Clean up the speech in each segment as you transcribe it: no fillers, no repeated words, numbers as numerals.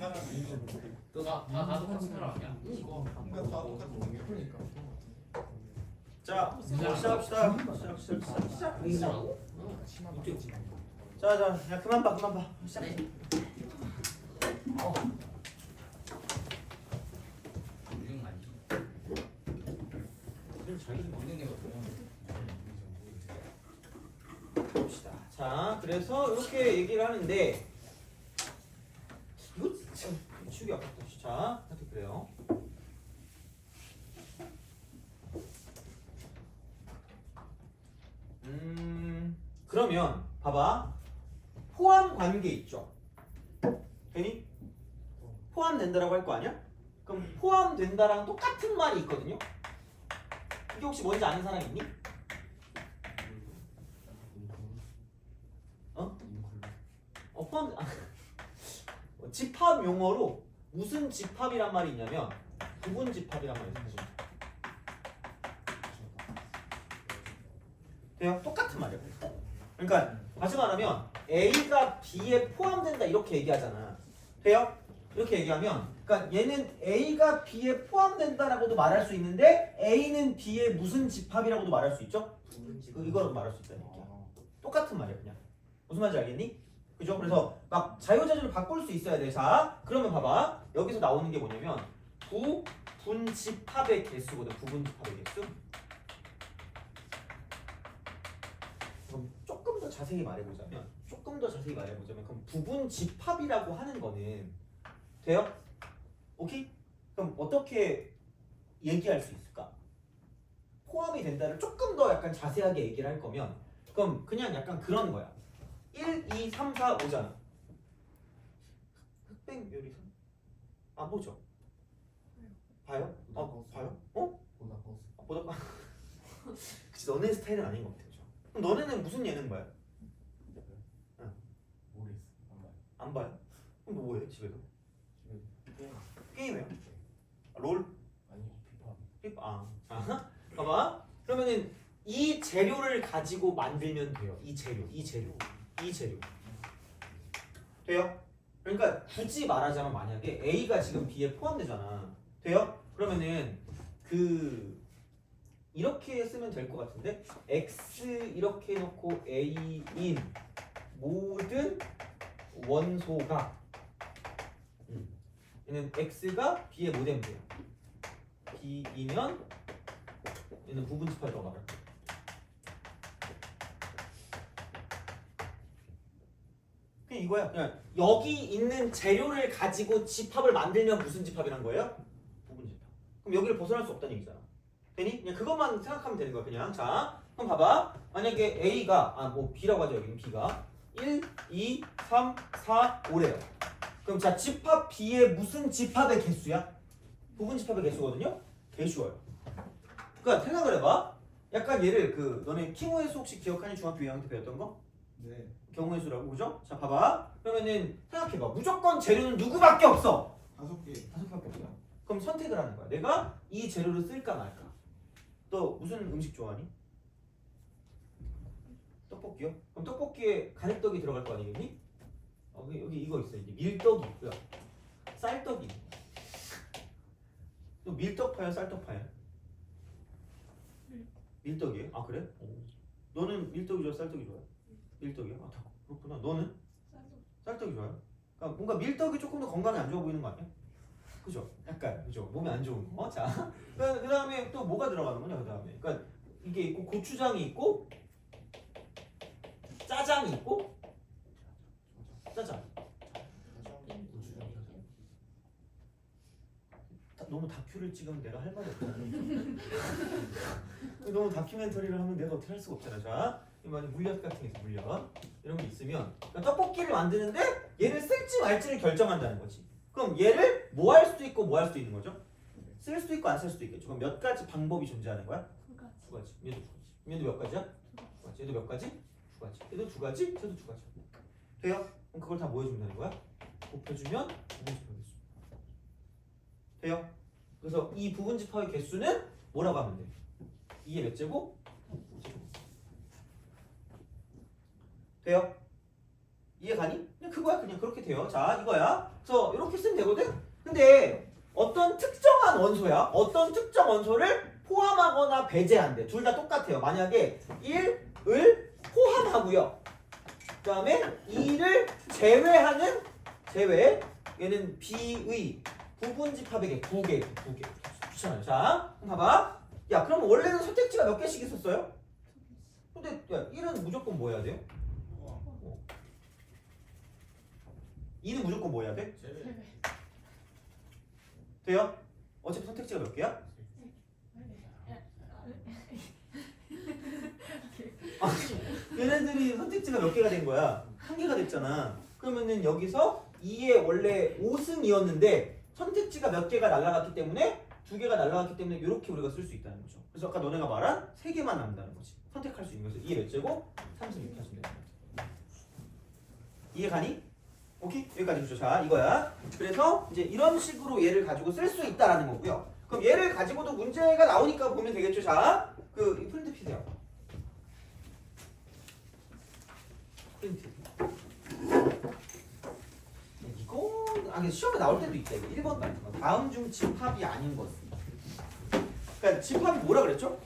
다 똑같은 사람 아니야? 이거 그러니까 다 똑같은 거. 그러니까. 자, 시작합시다. 시작. 자, 야 그만 봐. 시작. 유형 아니지? 자기 좀 유형 내가 봅시다. 자, 그래서 이렇게 얘기를 하는데 이거 참 치우기 아깝다. 자, 하여튼 그래요. 그러면 봐봐. 포함 관계 있죠. 되니? 포함된다라고 할 거 아니야? 그럼 포함된다랑 똑같은 말이 있거든요. 이게 혹시 뭔지 아는 사람 있니? 포함 집합 용어로 무슨 집합이란 말이 있냐면 부분 집합이란 말이 있어요. 돼요? 똑같은 말이에요. 그러니까 다시 말하면 A가 B에 포함된다 이렇게 얘기하잖아. 돼요? 이렇게 얘기하면 그러니까 얘는 A가 B에 포함된다라고도 말할 수 있는데 A는 B의 무슨 집합이라고도 말할 수 있죠? 이거라고 말할 수 있다는 얘기야. 똑같은 말이야 그냥. 무슨 말인지 알겠니? 그죠? 그래서 막 자유자재로 바꿀 수 있어야 돼. 자, 그러면 봐봐. 여기서 나오는 게 뭐냐면 부분집합의 개수거든. 부분집합의 개수. 그럼 조금 더 자세히 말해보자면 그럼 부분집합이라고 하는 거는 돼요? 오케이? 그럼 어떻게 얘기할 수 있을까? 포함이 된다를 조금 더 약간 자세하게 얘기를 할 거면 그럼 그냥 약간 그런 거야. 1, 2, 3, 4, 5잖아. 흑백 요리사? 안 보죠? 봐요? 봐요? 보다 그치, 너네 스타일은 아닌 것 같아. 그죠? 그럼 너네는 무슨 예능 봐요? 모르겠어. 안 봐요? 그럼 뭐 해? 집에서? 게임해요? 롤? 아니요. 피파. 봐봐. 그러면은 이 재료를 가지고 만들면 돼요. 이 재료. 돼요? 그러니까 굳이 말하자면 만약에 A가 지금 B에 포함되잖아. 돼요? 그러면은 이렇게 쓰면 될 것 같은데 X 이렇게 해놓고 A인 모든 원소가 얘는 X가 B에 뭐 되면 돼요? B이면 얘는 부분집합이라고 말할 거야. 그냥 이거야. 그냥 여기 있는 재료를 가지고 집합을 만들면 무슨 집합이란 거예요? 부분집합. 그럼 여기를 벗어날 수 없다는 얘기잖아. 되니? 그냥 그것만 생각하면 되는 거야. 그냥. 자, 그럼 봐봐. 만약에 A가 B라고 하죠. 여기는 B가 1, 2, 3, 4, 5래요. 그럼 자, 집합 B의 무슨 집합의 개수야? 부분집합의 개수거든요. 개 쉬워요. 그러니까 생각을 해봐. 약간 얘를 너네 킹호의 수 혹시 기억하니? 중학교 2학년 때 배웠던 거? 네. 경우의 수라고. 그죠? 자, 봐봐. 그러면은 생각해봐. 무조건 재료는 누구밖에 없어? 5개. 5개밖에 없어요. 그럼 선택을 하는 거야. 내가 이 재료를 쓸까 말까. 또 무슨 음식 좋아하니? 떡볶이요? 그럼 떡볶이에 가래떡이 들어갈 거 아니겠니? 여기 이거 있어. 이제 밀떡이 있고요. 쌀떡이. 또 밀떡파야, 쌀떡파야? 밀떡이에요? 아, 그래? 너는 밀떡이 좋아, 쌀떡이 좋아요? 밀떡이요? 아, 그렇구나. 너는? 쌀떡이 좋아요? 그러니까 뭔가 밀떡이 조금 더 건강에 안 좋아 보이는 거 아니야? 그죠? 약간 그죠? 몸에 안 좋은 거. 자, 그 다음에 또 뭐가 들어가는 거냐? 그 다음에 그러니까 이게 있고 고추장이 있고 짜장이 있고 짜장. 너무 다큐를 찍으면 내가 할 말이 없다. 너무 다큐멘터리를 하면 내가 어떻게 할 수가 없잖아. 자, 만약 물엿 같은 게 있어. 물엿 이런 게 있으면 그러니까 떡볶이를 만드는데 얘를 쓸지 말지를 결정한다는 거지. 그럼 얘를 뭐 할 수도 있고 뭐 할 수도 있는 거죠? 쓸 수도 있고 안 쓸 수도 있겠죠. 그럼 몇 가지 방법이 존재하는 거야? 두 가지. 얘도 두 가지. 얘도 몇 가지야? 두 가지. 얘도 몇 가지? 두 가지. 얘도 두 가지. 얘도 두 가지. 돼요? 그럼 그걸 다 뭐 해주면 되는 거야? 곱해주면 부분집합 개수. 돼요? 그래서 이 부분집합의 개수는 뭐라고 하면 돼? 2의 몇 제곱? 5제곱. 돼요? 이해 가니? 그냥 그거야. 그냥 그렇게 돼요. 자, 이거야. 그래서 이렇게 쓰면 되거든. 근데 어떤 특정한 원소야. 어떤 특정 원소를 포함하거나 배제한대. 둘 다 똑같아요. 만약에 1을 포함하고요. 그 다음에 2를 제외하는 제외. 얘는 B의 부분집합에게 2개. 귀찮아요. 자, 그럼 봐봐. 야, 그럼 원래는 선택지가 몇 개씩 있었어요? 근데 야, 1은 무조건 뭐 해야 돼요? 2는 무조건 뭐 해야 돼? 제외. 돼요? 어차피 선택지가 몇 개야? 얘네들이 선택지가 몇 개가 된 거야? 한 개가 됐잖아. 그러면은 여기서 2의 원래 5승이었는데 선택지가 몇 개가 날라갔기 때문에 2개가 날라갔기 때문에 이렇게 우리가 쓸 수 있다는 거죠. 그래서 아까 너네가 말한 3개만 남는다는 거지. 선택할 수 있는 것을 2의 몇 제곱? 3승 6 하시면 되는 거지. 이해 가니? 오케이? 여기까지 보죠. 자, 이거야. 그래서 이제 이런 식으로 얘를 가지고 쓸 수 있다라는 거고요. 그럼 얘를 가지고도 문제가 나오니까 보면 되겠죠. 자, 이 프린트 피세요. 프린트. 이거 시험에 나올 때도 있다. 이거 1번 같은 거. 다음 중 집합이 아닌 것. 그러니까 집합이 뭐라 그랬죠?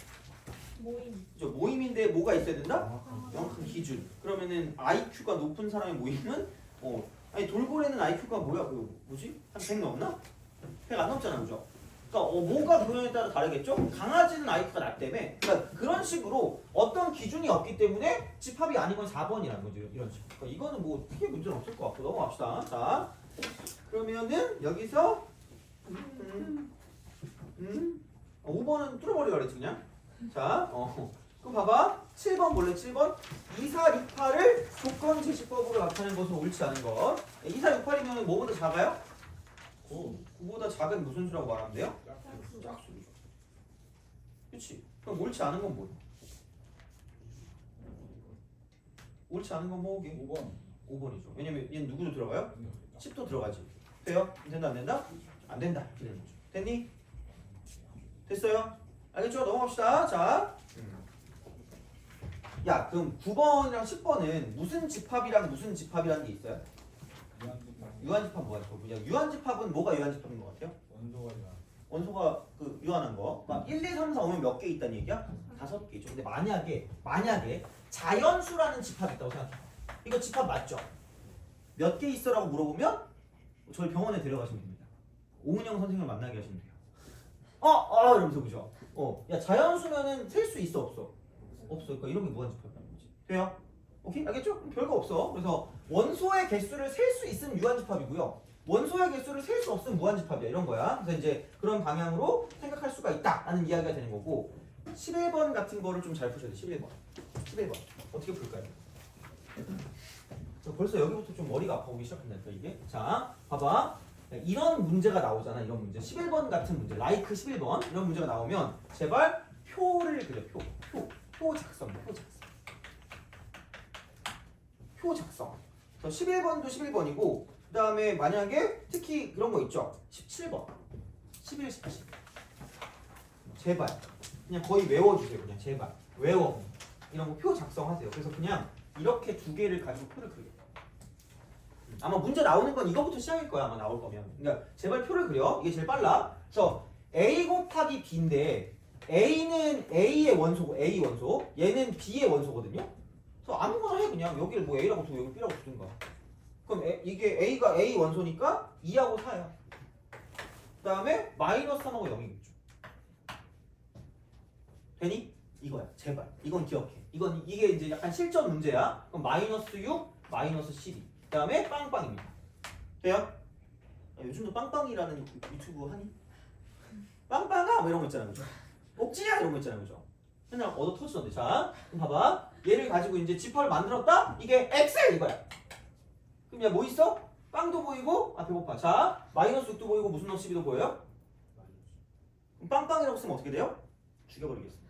모임. 그죠? 모임인데 뭐가 있어야 된다? 명확한 기준. 그러면은 IQ가 높은 사람의 모임은 아니 돌고래는 IQ가 뭐야? 뭐지? 한 100 넘나? 100 안 넘잖아, 그죠? 그러니까 뭐가 그거에 따라 다르겠죠? 강아지는 IQ가 낮다며. 그러니까 그런 식으로 어떤 기준이 없기 때문에 집합이 아닌 건 4번이라는 거죠. 이런 식으로. 그러니까 이거는 뭐 크게 문제는 없을 것 같고 넘어갑시다. 자, 그러면은 여기서 5번은 뚫어버리라 그랬지 그냥. 자, 그럼 봐봐. 7번 볼래? 7번. 2, 4, 6, 8을 조건 제시법으로 나타내는 것은 옳지 않은 것. 2, 4, 6, 8이면 뭐보다 작아요? 9보다 작은 무슨 수라고 말하면 돼요? 짝수죠. 그치? 그럼 옳지 않은 건 뭐야? 옳지 않은 건 뭐게? 5번. 5번이죠. 왜냐면 얘는 누구도 들어가요? 10도 들어가지. 돼요? 된다 안 된다? 안 된다. 이렇게 되는 거죠. 됐니? 됐어요? 알겠죠? 넘어갑시다. 자, 야, 그럼 9번이랑 10번은 무슨 집합이랑 무슨 집합이라는 게 있어요? 유한집합 뭐가 있고? 유한집합은 뭐가 유한집합인 것 같아요? 원소가 유한. 원소가 유한한 거. 막 1, 2, 3, 4 오면 몇 개 있다는 얘기야? 5개죠. 근데 만약에 자연수라는 집합이 있다고 생각해. 이거 집합 맞죠? 몇 개 있어라고 물어보면 저희 병원에 데려가시면 됩니다. 오은영 선생님을 만나게 하시면 돼요. 이러면서 그죠? 야 자연수면은 셀 수 있어 없어? 없어. 그러니까 이런 게 무한집합이라는 거지. 돼요? 오케이? 알겠죠? 별거 없어. 그래서 원소의 개수를 셀 수 있으면 유한집합이고요. 원소의 개수를 셀 수 없으면 무한집합이야. 이런 거야. 그래서 이제 그런 방향으로 생각할 수가 있다라는 이야기가 되는 거고 11번 같은 거를 좀 잘 푸셔야 돼. 11번. 어떻게 풀까요? 벌써 여기부터 좀 머리가 아파오기 시작한다니까 이게. 자, 봐봐. 이런 문제가 나오잖아. 이런 문제. 11번 같은 문제. 라이크 11번. 이런 문제가 나오면 제발 표를 그려. 표 작성. 표 작성. 그래서 11번도 11번이고 그 다음에 만약에 특히 그런 거 있죠. 17번. 11, 17. 제발. 그냥 거의 외워주세요. 그냥 제발. 외워. 이런 거 표 작성하세요. 그래서 그냥 이렇게 2개를 가지고 표를 그려. 아마 문제 나오는 건 이거부터 시작일 거야. 아마 나올 거면. 그러니까 제발 표를 그려. 이게 제일 빨라. 그래서 A 곱하기 B인데 A는 A의 원소고 A 원소. 얘는 B의 원소거든요. 그래서 아무거나 해 그냥. 여기를 뭐 A라고 두고 여기 B라고 두든가. 그럼 이게 A가 A 원소니까 2하고 4야. 그 다음에 마이너스 3하고 0이겠죠. 되니? 이거야. 제발. 이건 기억해. 이게 이제 약간 실전 문제야. 그럼 마이너스 6, 마이너스 12. 그 다음에 빵빵입니다. 돼요? 요즘도 빵빵이라는 유튜브 하니? 빵빵아! 뭐 이런 거 있잖아. 그죠? 옥지야! 이런 거 있잖아. 그죠? 맨날 얻어 터지던데. 자, 그럼 봐봐. 얘를 가지고 이제 집합을 만들었다? 이게 엑셀! 이거야. 그럼 야, 뭐 있어? 빵도 보이고, 배고파. 자, 마이너스 6도 보이고, 무슨 놈 12도 보여요? 그럼 빵빵이라고 쓰면 어떻게 돼요? 죽여버리겠습니다.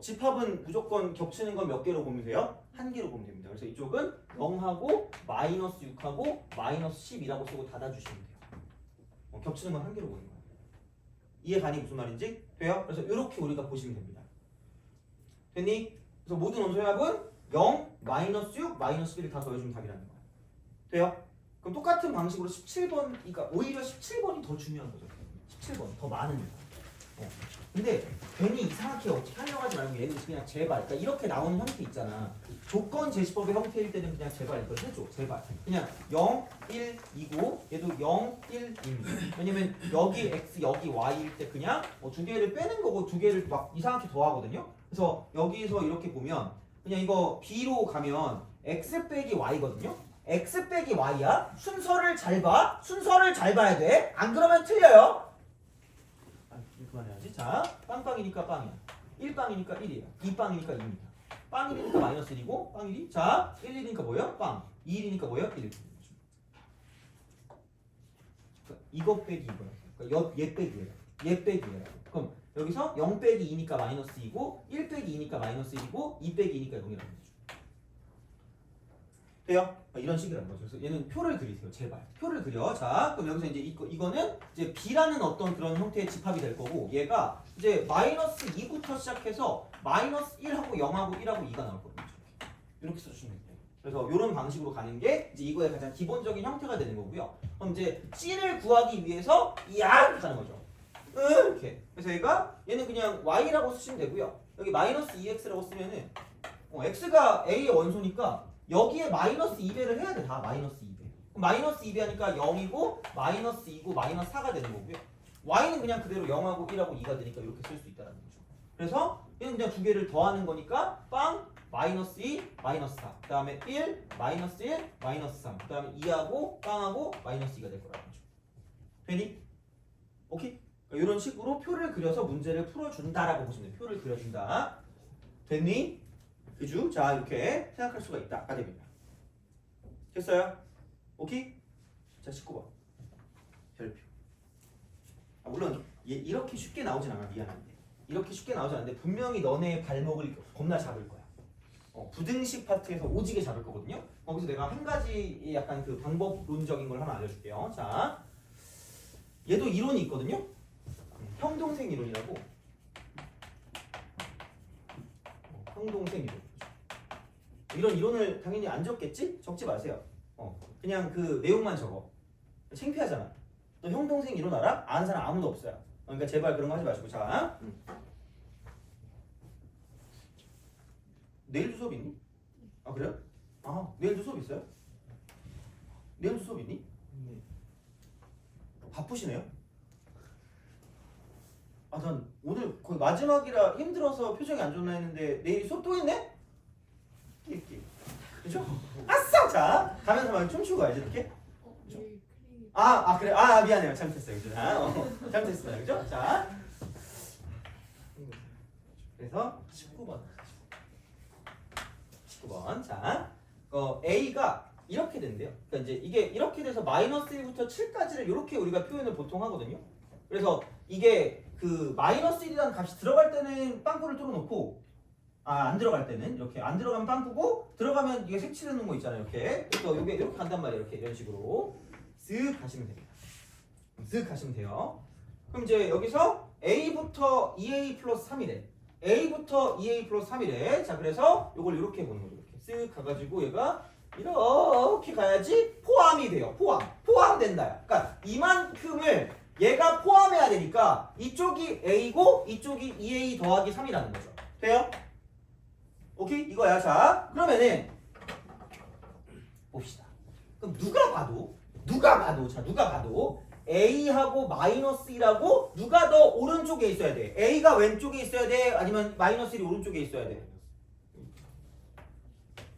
집합은 무조건 겹치는 건 몇 개로 보면 돼요? 1개로 보면 됩니다. 그래서 이쪽은 0하고 마이너스 6하고 마이너스 12라고 쓰고 닫아주시면 돼요. 겹치는 건 1개로 보는 거예요. 이해 가니 무슨 말인지? 돼요? 그래서 이렇게 우리가 보시면 됩니다. 됐니? 그래서 모든 원소의 합은 0, 마이너스 6, 마이너스 12를 다 더해주면 답이라는 거야. 돼요? 그럼 똑같은 방식으로 17번, 그러니까 오히려 17번이 더 중요한 거죠. 17번 더 많으니까. 근데 괜히 이상하게 어떻게 하려고 하지 말고 얘는 그냥 제발, 그러니까 이렇게 나오는 형태 있잖아. 조건 제시법의 형태일 때는 그냥 제발 이걸 해줘. 제발. 그냥 0, 1, 2고 얘도 0, 1, 2입니다. 왜냐면 여기 x, 여기 y일 때 그냥 두 개를 빼는 거고 두 개를 막 이상하게 더하거든요. 그래서 여기서 이렇게 보면 그냥 이거 b로 가면 x 빼기 y거든요. x 빼기 y야. 순서를 잘 봐. 순서를 잘 봐야 돼. 안 그러면 틀려요. 그만해야지. 자, 빵빵이니까 빵이야. 1빵이니까 1이야. 2빵이니까 2입니다. 빵 1이니까 마이너스 1이고 빵 1이 자 1, 1이니까 뭐예요? 빵 2, 1이니까 뭐예요? 1. 이거 빼기 이거야. 그러니까 얘 빼기 얘야. 얘 빼기 얘야. 그럼 여기서 0 빼기 2니까 마이너스 2고 1 빼기 2니까 마이너스 1이고 2 빼기 2니까 0이라는 거죠. 돼요? 이런 식이라는 거죠. 그래서 얘는 표를 그리세요. 제발. 표를 그려. 자, 그럼 여기서 이제 이거는 이제 b라는 어떤 그런 형태의 집합이 될 거고 얘가 이제 마이너스 2부터 시작해서 마이너스 1하고 0하고 1하고 2가 나올 거거든요. 이렇게 써주시면 돼요. 그래서 이런 방식으로 가는 게 이제 이거의 가장 기본적인 형태가 되는 거고요. 그럼 이제 c를 구하기 위해서 이렇게 가는 거죠. 이렇게. 그래서 얘는 그냥 y라고 쓰시면 되고요. 여기 마이너스 2x라고 쓰면은 x가 a의 원소니까 여기에 마이너스 2배를 해야 돼. 다 마이너스 2배. 그럼 마이너스 2배 하니까 0이고 마이너스 2고 마이너스 4가 되는 거고요. y는 그냥 그대로 0하고 1하고 2가 되니까 이렇게 쓸 수 있다는 거죠. 그래서 얘는 그냥 두 개를 더하는 거니까 빵 마이너스 2 마이너스 4 그 다음에 1 마이너스 1 마이너스 3 그 다음에 2하고 빵하고 마이너스 2가 될 거라는 거죠. 되니? 오케이? 그러니까 이런 식으로 표를 그려서 문제를 풀어준다라고 보시면 돼요. 표를 그려준다. 됐니? 그죠? 자 이렇게 생각할 수가 있다. 아카데미입니다. 됐어요? 오케이? 자 19번 별표. 물론 이렇게 쉽게 나오진 않아. 미안한데 이렇게 쉽게 나오진 않는데 분명히 너네의 발목을 겁나 잡을 거야. 부등식 파트에서 오지게 잡을 거거든요. 거기서 내가 한 가지 약간 그 방법론적인 걸 하나 알려줄게요. 자 얘도 이론이 있거든요. 형동생 이론이라고. 형동생 이론. 이런 이론을 당연히 안 적겠지? 적지 마세요. 그냥 그 내용만 적어. 창피하잖아. 너 형 동생 이론 알아? 아는 사람 아무도 없어요. 그러니까 제발 그런 거 하지 마시고. 자 내일도 수업 있니? 아 그래요? 아 내일도 수업 있어요? 내일도 수업 있니? 바쁘시네요? 아 난 오늘 거의 마지막이라 힘들어서 표정이 안 좋나 했는데 내일 수업 또 있네? 이렇게 그죠? 아싸! 자 가면서 막 춤추고 가야지 이렇게. 그래. 미안해요. 잘못했어요. 그죠? 잘못했어요. 그죠? 자 그래서 19번 자 A가 이렇게 된대요. 그러니까 이제 이게 이렇게 돼서 마이너스 1부터 7까지를 이렇게 우리가 표현을 보통 하거든요. 그래서 이게 그 마이너스 1이라는 값이 들어갈 때는 빵꾸를 뚫어놓고 안 들어갈 때는 이렇게 안 들어가면 빵꾸고 들어가면 이게 색칠해 놓은 거 있잖아요. 이렇게. 그래서 이게 이렇게 간단 말이에요. 이렇게 이런 식으로 쓱 가시면 됩니다. 쓱 가시면 돼요. 그럼 이제 여기서 A부터 2A 플러스 3이래. A부터 2A 플러스 3이래. 자 그래서 이걸 이렇게 보는 거죠. 이렇게 쓱 가가지고 얘가 이렇게 가야지 포함이 돼요. 포함된다. 그러니까 이만큼을 얘가 포함해야 되니까 이쪽이 A고 이쪽이 2A 더하기 3이라는 거죠. 돼요? 오케이? 이거야. 자 그러면은 봅시다. 그럼 누가 봐도 A하고 마이너스 1하고 누가 더 오른쪽에 있어야 돼? A가 왼쪽에 있어야 돼? 아니면 마이너스 1이 오른쪽에 있어야 돼?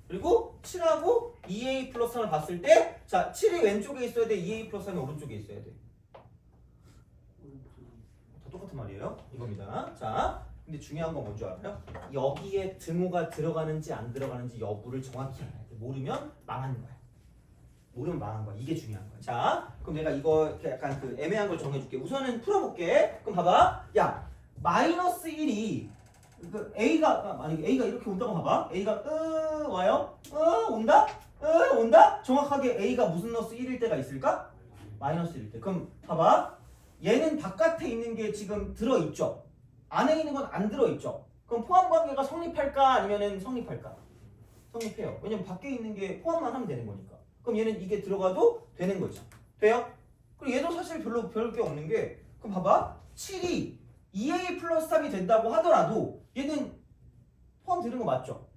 그리고 7하고 2A 플러스 3을 봤을 때 자 7이 왼쪽에 있어야 돼? 2A 플러스 3이 오른쪽에 있어야 돼? 다 똑같은 말이에요. 이겁니다. 자 근데 중요한 건 뭔지 알아요? 여기에 등호가 들어가는지 안 들어가는지 여부를 정확히 알아야 돼. 모르면 망하는 거야. 이게 중요한 거야. 자, 그럼 내가 이거 이렇게 약간 그 애매한 걸 정해줄게. 우선은 풀어볼게. 그럼 봐봐. 야, 마이너스 1이 A가 만약에 A가 이렇게 온다고 봐봐. A가 와요? 온다? 온다? 정확하게 A가 무슨 너스 1일 때가 있을까? 마이너스 1일 때. 그럼 봐봐. 얘는 바깥에 있는 게 지금 들어있죠? 안에 있는 건 안 들어있죠? 그럼 포함 관계가 성립할까? 아니면은 성립할까? 성립해요. 왜냐면 밖에 있는 게 포함만 하면 되는 거니까. 그럼 얘는 이게 들어가도 되는 거죠. 돼요? 그리고 얘도 사실 별로 별 게 없는 게 그럼 봐봐 7이 2a 플러스 3이 된다고 하더라도 얘는 포함되는 거 맞죠?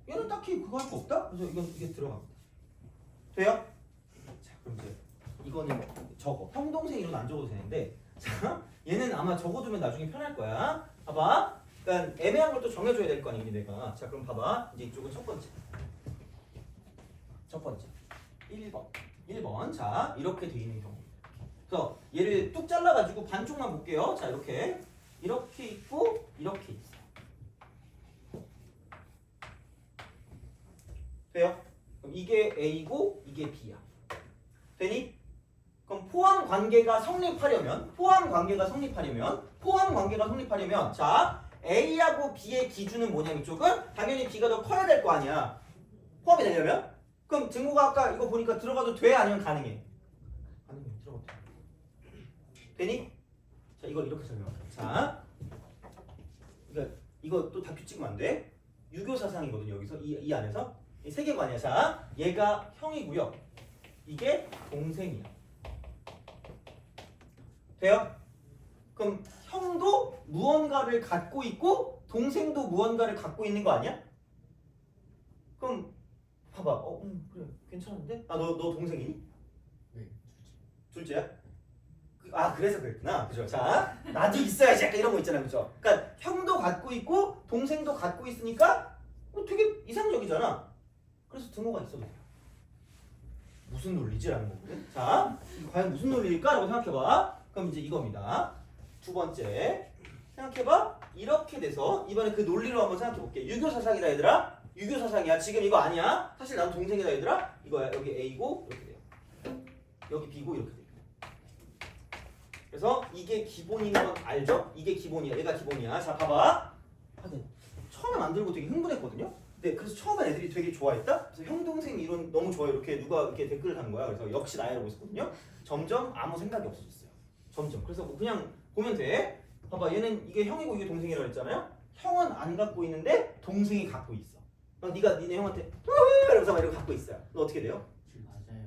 얘는 딱히 그거 할 거 없다? 그래서 이게 들어갑니다. 돼요? 자 그럼 이제 이거는 적어. 형 동생 이런 안 적어도 되는데 자 얘는 아마 적어두면 나중에 편할 거야. 봐봐. 그러니까 애매한 걸 또 정해줘야 될 거 아니니 내가. 자 그럼 봐봐. 이제 이쪽은 첫 번째. 1번. 자 이렇게 돼 있는 경우. 그래서 얘를 뚝 잘라가지고 반쪽만 볼게요. 자 이렇게 있고 이렇게 있어. 돼요? 그럼 이게 A고 이게 B야. 되니? 그럼 포함 관계가 성립하려면 자 A하고 B의 기준은 뭐냐면 이쪽은 당연히 B가 더 커야 될 거 아니야. 포함이 되려면? 그럼 등호가 아까 이거 보니까 들어가도 돼 아니면 가능해? 가능해. 들어가도 돼. 되니? 자 이걸 이렇게 설명할게. 자 그러니까 이거 또 다큐 찍으면 안 돼. 유교 사상이거든요. 여기서 이 안에서 이 세계관이야. 자 얘가 형이고요. 이게 동생이야. 돼요? 그럼 형도 무언가를 갖고 있고 동생도 무언가를 갖고 있는 거 아니야? 그럼 봐봐. 그래 괜찮은데? 아 너 동생이니? 네. 둘째야? 그래서 그랬구나. 그죠? 자 나도 있어야지. 약간 이런 거 있잖아. 그죠? 그러니까 형도 갖고 있고 동생도 갖고 있으니까 되게 이상적이잖아. 그래서 등호가 있어도 돼. 무슨 논리지라는 거거든. 자, 이거 과연 무슨 논리일까라고 생각해봐. 그럼 이제 이겁니다. 두 번째 생각해봐. 이렇게 돼서 이번에 그 논리로 한번 생각해볼게. 유교 사상이다 얘들아. 유교 사상이야. 지금 이거 아니야. 사실 난 동생이다 얘들아. 이거야. 여기 A고 이렇게 돼요. 여기 B고 이렇게 돼요. 그래서 이게 기본인 건 알죠? 이게 기본이야. 얘가 기본이야. 자, 봐봐. 처음에 만들고 되게 흥분했거든요. 네, 그래서 처음에 애들이 되게 좋아했다. 그래서 형 동생 이론 너무 좋아요. 이렇게 누가 이렇게 댓글을 다는 거야. 그래서 역시 나야라고 했었거든요. 점점 아무 생각이 없어졌어요. 점점. 그래서 뭐 그냥 보면 돼. 봐봐, 얘는 이게 형이고 이게 동생이라고 했잖아요. 형은 안 갖고 있는데 동생이 갖고 있어. 그럼 니네 형한테 이러면서 막 이렇게 갖고 있어요. 너 어떻게 돼요? 맞아요.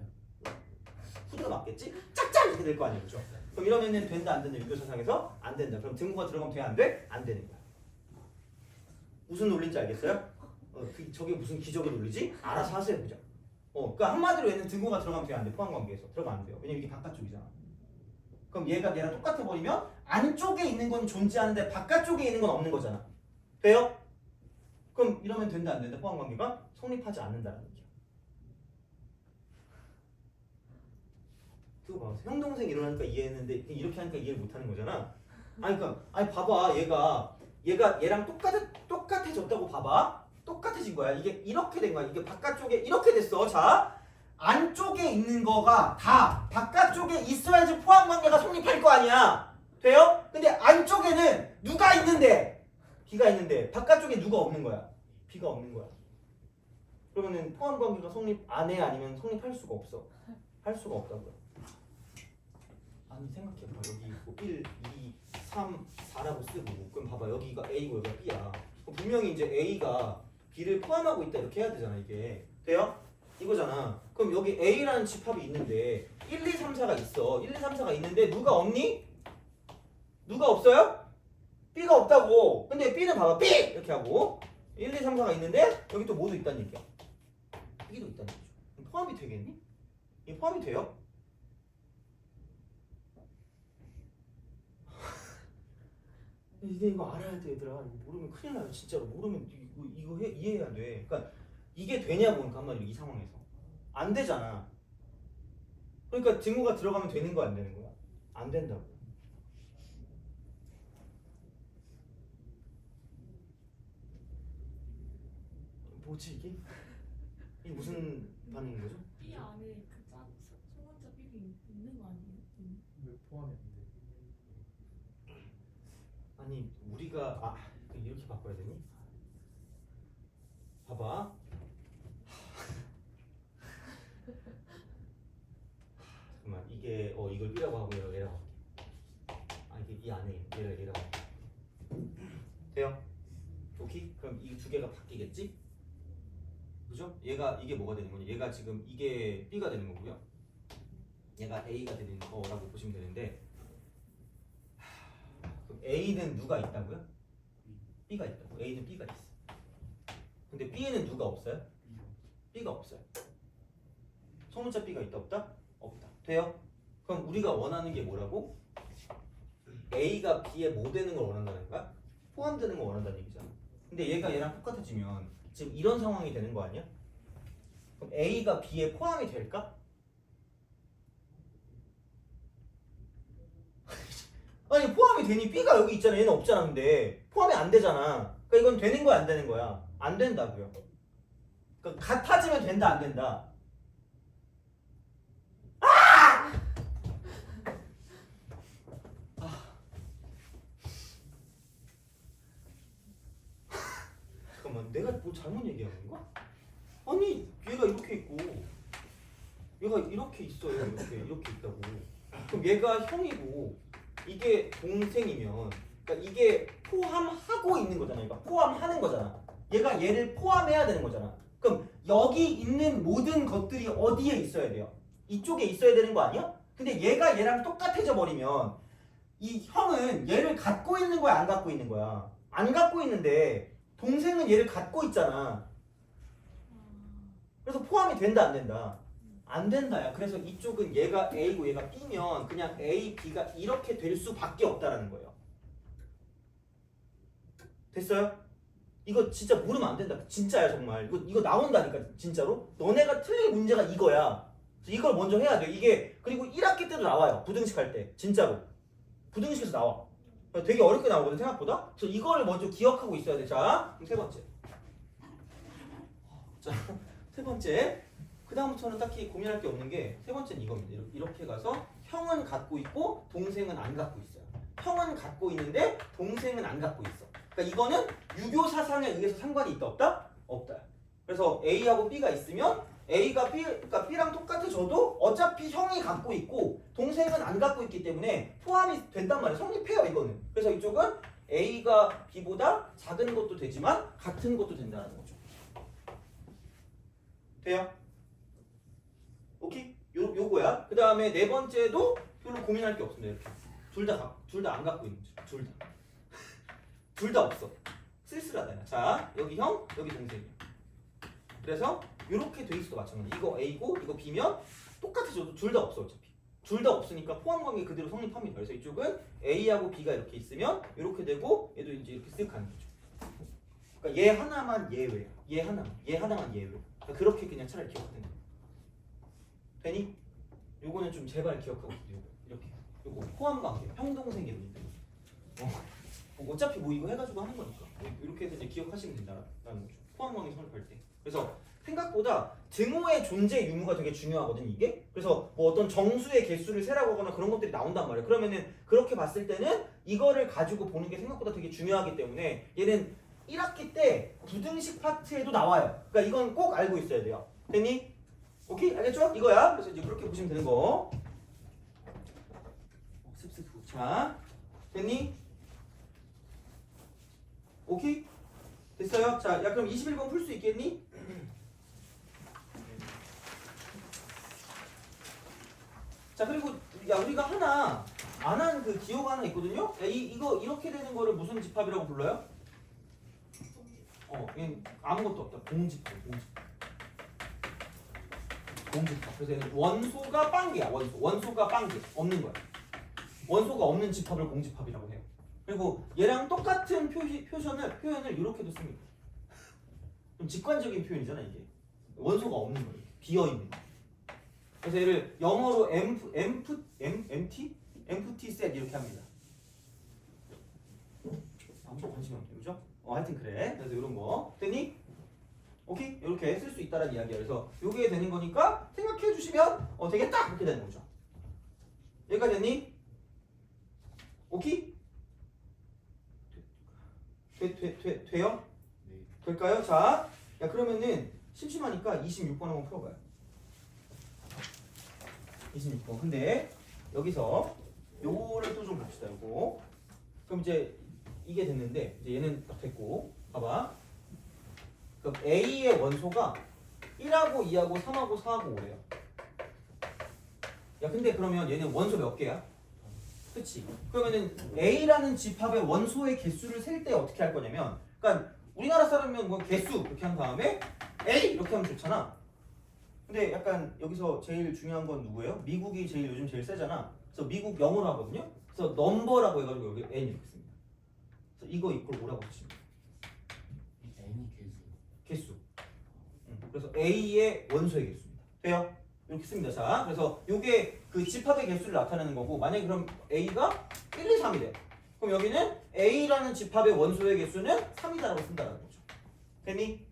후드가 맞겠지? 짝짝 이렇게 될 거 아니에요, 그죠? 그럼 이러면은 된다 안 된다 유교 사상에서 안 된다. 그럼 등호가 들어가면 돼 안 돼? 안 되는 거야. 무슨 논리인지 알겠어요? 저게 무슨 기적의 논리지? 알아서 하세요, 그죠? 그러니까 한마디로 얘는 등호가 들어가면 돼 안 돼? 포함 관계에서 들어가면 안 돼요. 왜냐면 이게 바깥쪽이잖아. 그럼 얘가 얘랑 똑같아 버리면 안쪽에 있는 건 존재하는데 바깥쪽에 있는 건 없는 거잖아. 돼요? 그럼 이러면 된다 안 된다? 포함 관계가 성립하지 않는다는 얘기야. 그거 봐. 형 동생 이러니까 이해했는데 이렇게 하니까 이해를 못하는 거잖아. 아니 봐봐. 얘가 얘랑 똑같아졌다고 봐봐. 똑같아진 거야. 이게 이렇게 된 거야. 이게 바깥쪽에 이렇게 됐어. 자, 안쪽에 있는 거가 다 바깥쪽에 있어야지 포함 관계가 성립할 거 아니야. 돼요? 근데 안쪽에는 누가 있는데? B가 있는데 바깥쪽에 누가 없는 거야? B가 없는 거야. 그러면은 포함 관계가 성립 안 해? 아니면 성립할 수가 없어? 할 수가 없다고요. 아니 생각해봐. 여기 뭐 1, 2, 3, 4라고 쓰고 그럼 봐봐. 여기가 A고 여기가 B야. 분명히 이제 A가 B를 포함하고 있다 이렇게 해야 되잖아. 이게 돼요? 이거잖아. 그럼 여기 A라는 집합이 있는데 1, 2, 3, 4가 있어. 1, 2, 3, 4가 있는데 누가 없니? 누가 없어요? B가 없다고. 근데 B는 봐봐. B! 이렇게 하고 1, 2, 3, 4가 있는데 여기 또 모두 있다는 얘기야. 여기도 있다는 얘기죠. 그럼 포함이 되겠니? 이게 포함이 돼요? 근데 이거 알아야 돼 얘들아. 이거 모르면 큰일 나요 진짜로. 모르면 이거 이해해야 돼. 그러니까 이게 되냐고. 그러니까 한마디로 이 상황에서 안 되잖아. 그러니까 등호가 들어가면 되는 거 안 되는 거야? 안 된다고. 뭐지 이게? 이게 무슨 반응인 거죠? B 안에 소문자 B이 있는 거 아니에요? 왜 포함이 안 돼? 아니 우리가 이렇게 바꿔야 되니? 봐봐. 잠깐만 이게 이걸 B라고 하고 얘라고 할게. 이게 이 안에 얘라고 할게. 돼요? 오케이? 그럼 이 두 개가 바뀌겠지? 그죠? 얘가 이게 뭐가 되는 거냐? 얘가 지금 이게 B가 되는 거고요. 얘가 A가 되는 거라고 보시면 되는데 그럼 A는 누가 있다고요? B가 있다고. A는 B가 있어. 근데 B에는 누가 없어요? B가 없어요. 소문자 B가 있다 없다? 없다. 돼요? 그럼 우리가 원하는 게 뭐라고? A가 B에 뭐 되는 걸 원한다는 거야? 포함되는 걸 원한다는 얘기잖아. 근데 얘가 얘랑 똑같아지면 지금 이런 상황이 되는 거 아니야? 그럼 A가 B에 포함이 될까? 아니 포함이 되니 B가 여기 있잖아. 얘는 없잖아. 근데 포함이 안 되잖아. 그러니까 이건 되는 거야 안 되는 거야? 안 된다고요. 그러니까 같아지면 된다 안 된다? 잠깐만 내가 뭐 잘못 얘기하는 건가? 아니 얘가 이렇게 있고 얘가 이렇게 있어요. 이렇게 있다고. 그럼 얘가 형이고 이게 동생이면 그러니까 이게 포함하고 있는 거잖아. 그러니까 포함하는 거잖아. 얘가 얘를 포함해야 되는 거잖아. 그럼 여기 있는 모든 것들이 어디에 있어야 돼요? 이쪽에 있어야 되는 거 아니야? 근데 얘가 얘랑 똑같아져 버리면 이 형은 얘를 갖고 있는 거야 안 갖고 있는 거야? 안 갖고 있는데 동생은 얘를 갖고 있잖아. 그래서 포함이 된다 안 된다? 안 된다야. 그래서 이쪽은 얘가 A고 얘가 B면 그냥 A, B가 이렇게 될 수밖에 없다라는 거예요. 됐어요? 이거 진짜 모르면 안 된다. 진짜야 정말. 이거 나온다니까 진짜로. 너네가 틀린 문제가 이거야. 이걸 먼저 해야 돼. 이게 그리고 1학기 때도 나와요. 부등식 할 때. 진짜로. 부등식에서 나와. 되게 어렵게 나오거든 생각보다. 그래서 이거를 먼저 기억하고 있어야 돼. 자, 그럼 세 번째. 자, 세 번째. 그 다음부터는 딱히 고민할 게 없는 게 세 번째는 이겁니다. 이렇게 가서 형은 갖고 있고 동생은 안 갖고 있어요. 형은 갖고 있는데 동생은 안 갖고 있어. 그러니까 이거는 유교 사상에 의해서 상관이 있다 없다? 없다. 그래서 A하고 B가 있으면 A가 그러니까 B랑 똑같아져도 어차피 형이 갖고 있고 동생은 안 갖고 있기 때문에 포함이 된단 말이에요. 성립해요 이거는. 그래서 이쪽은 A가 B보다 작은 것도 되지만 같은 것도 된다는 거죠. 돼요? 오케이? 요거야. 그 다음에 네 번째도 별로 고민할 게 없습니다. 이렇게. 둘 다 안 갖고 있는 거죠. 둘 다. 둘 다 없어. 쓸쓸하다. 자, 여기 형, 여기 동생이야. 그래서 이렇게 돼 있어도 마찬가지. 이거 A고 이거 B면 똑같아져도 둘 다 없어 어차피. 둘 다 없으니까 포함 관계 그대로 성립합니다. 그래서 이쪽은 A하고 B가 이렇게 있으면 이렇게 되고 얘도 이제 이렇게 쓱 가는 거죠. 그러니까 얘 하나만 예외야. 얘 하나만 예외. 그러니까 그렇게 그냥 차라리 기억하는 거야. 되니? 요거는 좀 제발 기억하고 있어요. 이렇게. 요거 포함 관계, 형 동생 예외인데. 어차피 뭐 이거 해가지고 하는 거니까 이렇게 해서 이제 기억하시면 된다라는 거죠. 포함 관계 성립할 때. 그래서 생각보다 등호의 존재 유무가 되게 중요하거든 이게. 그래서 뭐 어떤 정수의 개수를 세라고 하거나 그런 것들이 나온단 말이에요. 그러면은 그렇게 봤을 때는 이거를 가지고 보는 게 생각보다 되게 중요하기 때문에 얘는 1학기 때 부등식 파트에도 나와요. 그러니까 이건 꼭 알고 있어야 돼요. 됐니? 오케이? 알겠죠? 이거야. 그래서 이제 그렇게 보시면 되는 거. 습습. 자, 됐니? 오케이? 됐어요? 자, 야 그럼 21번 풀 수 있겠니? 자, 그리고 야 우리가 하나 안 한 그 기호가 하나 있거든요? 야, 이거 이렇게 되는 거를 무슨 집합이라고 불러요? 얘는 아무것도 없다. 공집합. 그래서 얘는 원소가 빵개야. 원소가 빵개. 없는 거야. 원소가 없는 집합을 공집합이라고 해요. 그리고 얘랑 똑같은 표현을 이렇게도 씁니다. 좀 직관적인 표현이잖아 이게. 원소가 없는 거예요. 비어 있는 거. 그래서 얘를 영어로 empty set 이렇게 합니다. 아무도 관심 없죠, 그죠? 하여튼 그래. 그래서 이런 거 됐니? 오케이? 이렇게 쓸 수 있다라는 이야기야. 그래서 요게 되는 거니까 생각해 주시면 되겠다 이렇게 되는 거죠. 여기까지 됐니? 오케이? 돼요? 네. 될까요? 자, 야 그러면은 심심하니까 26번 한번 풀어봐요. 26번. 근데 여기서 요거를 또 좀 봅시다. 요거. 그럼 이제 이게 됐는데 이제 얘는 딱 됐고, 봐봐. 그럼 A의 원소가 1하고 2하고 3하고 4하고 5래요. 야 근데 그러면 얘는 원소 몇 개야? 그치? 그러면은 A라는 집합의 원소의 개수를 셀 때 어떻게 할 거냐면, 그러니까 우리나라 사람이면 뭐 개수 이렇게 한 다음에 A 이렇게 하면 좋잖아. 근데 약간 여기서 제일 중요한 건 누구예요? 미국이 요즘 제일 세잖아. 그래서 미국 영어로 하거든요. 그래서 넘버라고 해가지고 여기 N 이렇게 씁니다. 그래서 이거 이퀄 뭐라고 쓰십니까? N이 개수. 개수. 그래서 A의 원소의 개수입니다. 돼요? 이렇게 씁니다. 자, 그래서 이게 그 집합의 개수를 나타내는 거고, 만약에 그럼 A가 1, 2, 3이래. 그럼 여기는 A라는 집합의 원소의 개수는 3이다라고 쓴다는 거죠. 됐니?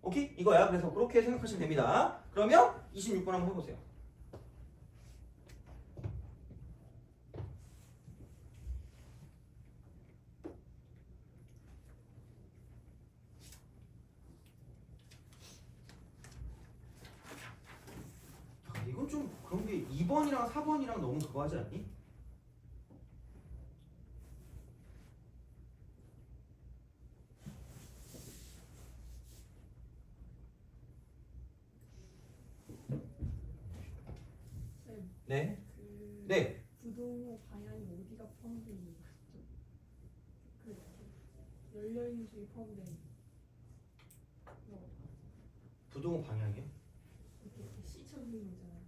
오케이? 이거야. 그래서 그렇게 생각하시면 됩니다. 그러면 26번 한번 해보세요. 이건 좀 그런 게 2번이랑 4번이랑 너무 그거 하지 않니? 쌤, 네. 그 네. 부동호 방향이 어디가 포함되어 있는 거죠? 그 열려 있는 쪽이 포함된 거 부동호 방향이요? 이렇게 C처럼 있는 거잖아요.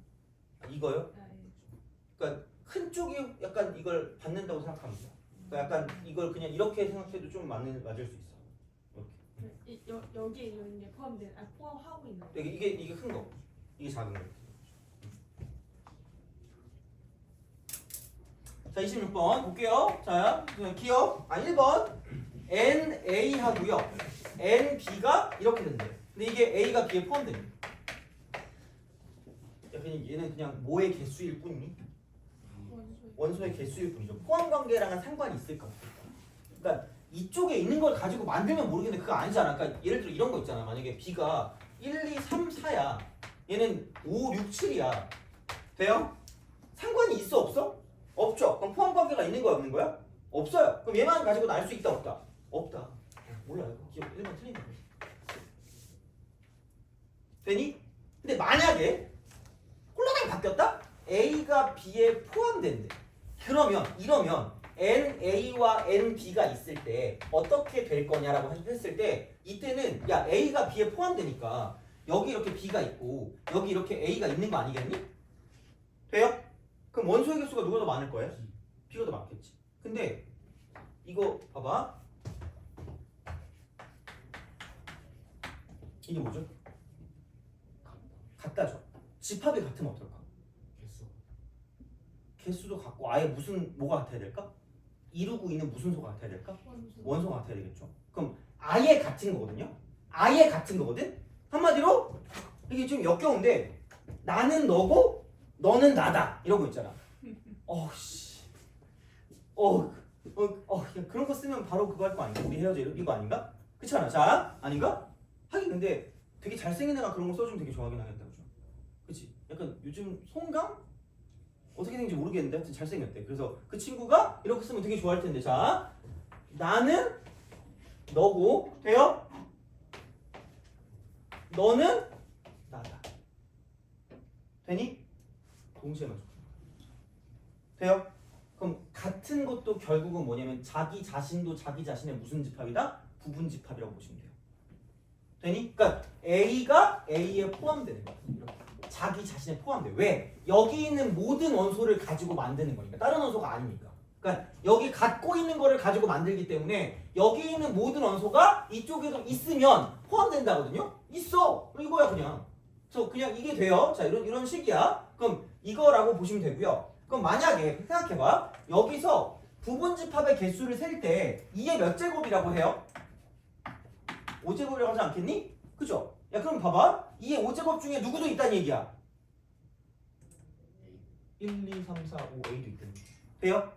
이거요? 아, 예. 그러니까 큰 쪽이 약간 이걸 받는다고 생각합니다. 그러니까 약간 이걸 그냥 이렇게 생각해도 좀 맞을 수 있어. 여기에 있는 게 포함하고 있는 거. 이게 큰 거, 이게 작은 거. 자, 26번 볼게요. 자, 기억. 1번 NA 하고요. NB가 이렇게 된대요. 근데 이게 A가 B에 포함됩니다. 얘는 그냥 뭐의 개수일 뿐이니? 원소의 개수일 뿐이죠. 포함 관계랑은 상관이 있을까 없을까? 그러니까 이쪽에 있는 걸 가지고 만들면 모르겠는데 그거 아니잖아. 그러니까 예를 들어 이런 거 있잖아. 만약에 B가 1, 2, 3, 4야. 얘는 5, 6, 7이야. 돼요? 상관이 있어 없어? 없죠. 그럼 포함 관계가 있는 거야 없는 거야? 없어요. 그럼 얘만 가지고 알 수 있다 없다? 없다. 몰라요. 기억 1번 틀린 거. 되니? 근데 만약에 홀라당 바뀌었다? A가 B에 포함된대. 그러면 이러면 NA와 NB가 있을 때 어떻게 될 거냐라고 했을 때, 이때는 야 A가 B에 포함되니까 여기 이렇게 B가 있고 여기 이렇게 A가 있는 거 아니겠니? 돼요? 그럼 원소의 개수가 누가 더 많을 거예요? B가 더 많겠지. 근데 이거 봐봐. 이게 뭐죠? 같다죠. 집합이 같으면 어떨까? 개수. 개수도 같고 아예 뭐가 같아야 될까? 이루고 있는 무슨 소가 같아야 될까? 원소가 같아야 되겠죠. 그럼 아예 같은 거거든요. 아예 같은 거거든. 한마디로 이게 좀 역겨운데 나는 너고 너는 나다 이러고 있잖아. 어씨, 야, 그런 거 쓰면 바로 그거 할 거 아닌가? 우리 헤어져 이거 아닌가? 그렇지 않아? 자, 아닌가? 하긴 근데 되게 잘생긴 애가 그런 거 써주면 되게 좋아하긴 하겠다, 그죠? 그렇지? 약간 요즘 송강? 어떻게 생긴지 모르겠는데 하여튼 잘생겼대. 그래서 그 친구가 이렇게 쓰면 되게 좋아할 텐데. 자, 나는 너고 돼요? 너는 나다. 되니? 동시에 맞춰. 돼요? 그럼 같은 것도 결국은 뭐냐면 자기 자신도 자기 자신의 무슨 집합이다? 부분 집합이라고 보시면 돼요. 되니? 그러니까 A가 A에 포함되는 거야. 이렇게. 자기 자신에 포함돼. 왜? 여기 있는 모든 원소를 가지고 만드는 거니까. 다른 원소가 아니니까. 그러니까 여기 갖고 있는 거를 가지고 만들기 때문에 여기 있는 모든 원소가 이쪽에도 있으면 포함된다거든요. 있어. 이거야 그냥. 그래서 그냥 이게 돼요. 자, 이런 식이야. 그럼 이거라고 보시면 되고요. 그럼 만약에 생각해봐. 여기서 부분 집합의 개수를 셀 때 2의 몇 제곱이라고 해요? 5제곱이라고 하지 않겠니? 그죠? 야 그럼 봐봐. 2의 5제곱 중에 누구도 있다는 얘기야. 1, 2, 3, 4, 5, A도 있다는 얘기. 돼요?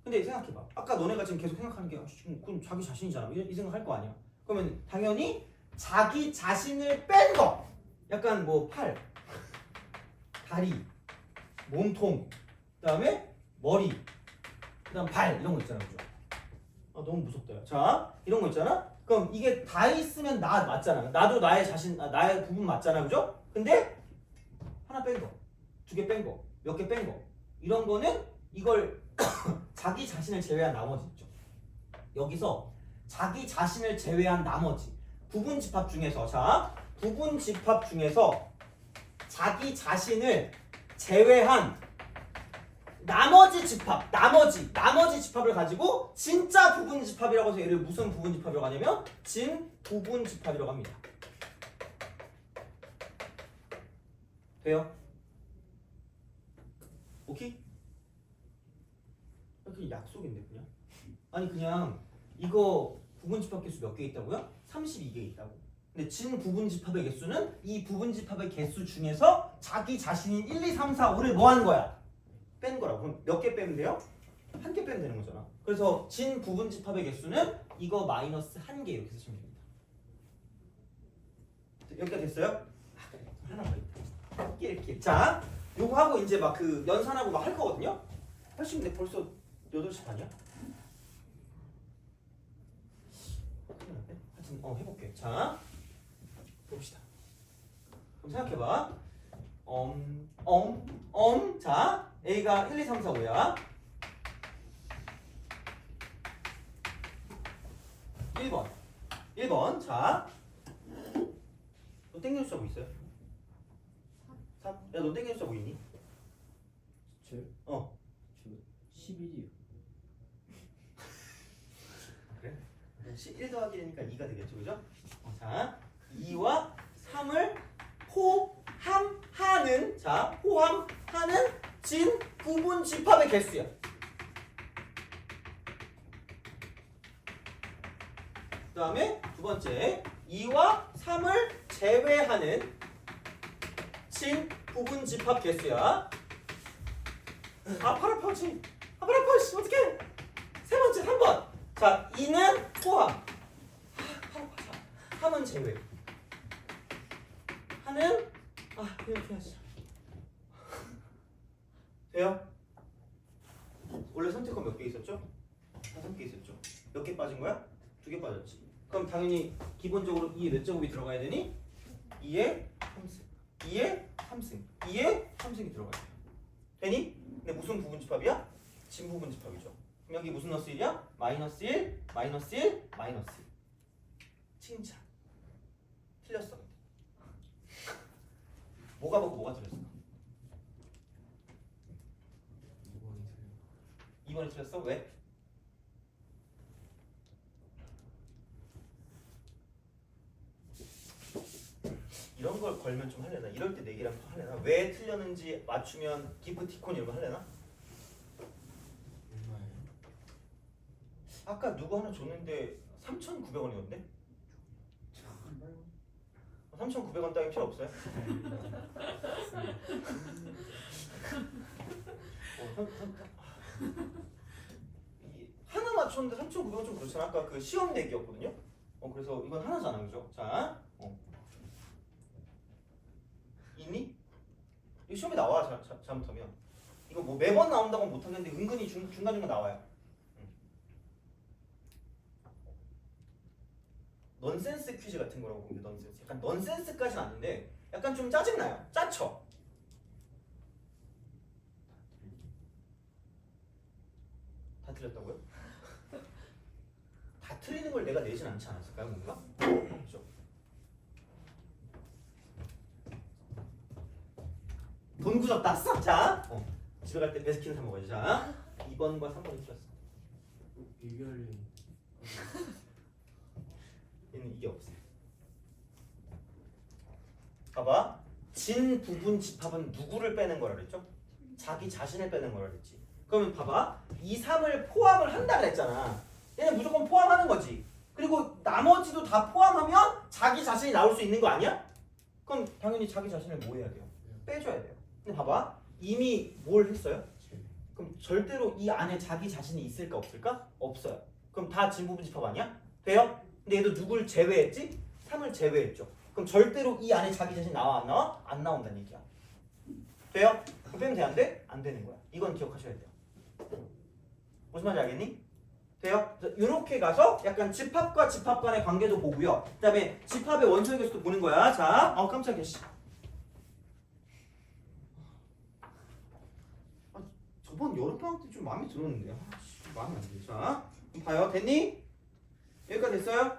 근데 생각해봐. 아까 너네가 지금 계속 생각하는 게 지금 그건 자기 자신이잖아. 이 생각 할 거 아니야. 그러면 당연히 자기 자신을 뺀 거. 약간 뭐 팔, 다리, 몸통, 그 다음에 머리, 그 다음 발 이런 거 있잖아. 그죠? 아 너무 무섭다. 자 이런 거 있잖아. 그럼 이게 다 있으면 나 맞잖아. 나도 나의 자신, 나의 부분 맞잖아, 그죠? 근데 하나 뺀 거, 두 개 뺀 거, 몇 개 뺀 거, 이런 거는 이걸 자기 자신을 제외한 나머지 있죠. 여기서 자기 자신을 제외한 나머지 부분 집합 중에서 자 부분 집합 중에서 자기 자신을 제외한 나머지 집합, 나머지 집합을 가지고 진짜 부분 집합이라고 해서 얘를 무슨 부분 집합이라고 하냐면 진 부분 집합이라고 합니다. 돼요? 오케이? 이렇게 약속인데 그냥? 아니 그냥 이거 부분 집합 개수 몇 개 있다고요? 32개 있다고. 근데 진 부분 집합의 개수는 이 부분 집합의 개수 중에서 자기 자신인 1, 2, 3, 4, 5를 뭐 하는 거야? 뺀 거라고. 그럼 몇 개 빼면 돼요? 한 개 빼면 되는 거잖아. 그래서 진 부분 집합의 개수는 이거 마이너스 한 개 이렇게 쓰시면 됩니다. 여기까지 됐어요? 하나 더 있다. 이렇게. 자, 요거 하고 이제 막 그 연산하고 막 할 거거든요. 하시면 돼. 벌써 8시 반이야? 하여튼 해볼게. 자, 봅시다. 그럼 생각해봐. 자, A가 1, 2, 3, 4, 5야. 1번. 자, 너 땡기는 숫자 뭐 있어요? 3? 야, 너 땡기는 숫자 뭐 있니? 저 11이요. 그래? 1 더하기 1이니까 2가 되겠죠, 그죠? 자, 2와 3을 포함하는 진 부분 집합의 개수야. 그 다음에 두 번째 2와 3을 제외하는 진 부분 집합 개수야. 팔 아파 지. 팔 아파 씨 어떡해. 세 번째 3번. 자 2는 포함. 팔 아파. 3은 제외. 하는 이렇게 하시죠. 돼요? 원래 선택권 몇 개 있었죠? 5개 있었죠. 몇 개 빠진 거야? 2개 빠졌지. 그럼 당연히 기본적으로 2에 몇 제곱이 들어가야 되니? 2에 3승, 2에 3승, 2에 3승이 들어가야 돼요. 되니? 근데 무슨 부분 집합이야? 진 부분 집합이죠. 그럼 여기 무슨 너스 1이야? 마이너스 1, 마이너스 1, 마이너스 1. 칭찬. 틀렸어. 뭐가 보고 뭐가 틀렸어? 2번이 틀렸어? 왜? 이런 걸 걸면 좀 할래나? 이럴 때 내기랑 좀 할래나? 왜 틀렸는지 맞추면 기프티콘 이런 거 할래나? 얼마예요? 아까 누구 하나 줬는데 3,900원이었는데? 3,900원 따위 필요 없어요? 하나 맞췄는데 3,900원 좀 그렇잖아. 아까 그 시험 내기였거든요. 그래서 이건 하나잖아, 그죠? 자, 있니? 이 시험에 나와. 잘못하면 이거 뭐 매번 나온다고 못하겠는데 은근히 중간중간 나와요. 넌센스 퀴즈 같은 거라고 보면 돼. 넌센스. 약간 넌센스까지는 아닌데 약간 좀 짜증나요. 짜쳐. 다 틀렸다고요? 다 틀리는 걸 내가 내진 않지 않았을까요? 뭔가? 그렇죠. 돈 굳었다. 싹. 자, 집에 갈 때 베스킨 사 먹어야지. 자, 2번과 3번이 틀렸어. 이별이 얘는 이게 없어. 봐봐. 진 부분 집합은 누구를 빼는 거라 그랬죠? 자기 자신을 빼는 거라 그랬지. 그러면 봐봐. 2, 3을 포함을 한다 그랬잖아. 얘는 무조건 포함하는 거지. 그리고 나머지도 다 포함하면 자기 자신이 나올 수 있는 거 아니야? 그럼 당연히 자기 자신을 뭐 해야 돼요? 빼줘야 돼요. 근데 봐봐. 이미 뭘 했어요? 그럼 절대로 이 안에 자기 자신이 있을까 없을까? 없어요. 그럼 다 진 부분 집합 아니야? 돼요? 근데 얘도 누굴 제외했지? 3을 제외했죠. 그럼 절대로 이 안에 자기 자신 나와 안 나와? 안 나온다는 얘기야. 돼요? 그럼 빼면 돼? 안 돼? 안 되는 거야. 이건 기억하셔야 돼요. 무슨 말인지 알겠니? 돼요? 이렇게 가서 약간 집합과 집합 간의 관계도 보고요. 그 다음에 집합의 원소의 개수도 보는 거야. 자, 깜짝이야. 씨. 저번 여름방학 때 좀 마음에 들었는데 마음에 안 들어. 자, 그럼 봐요. 됐니? 여기까지 됐어요?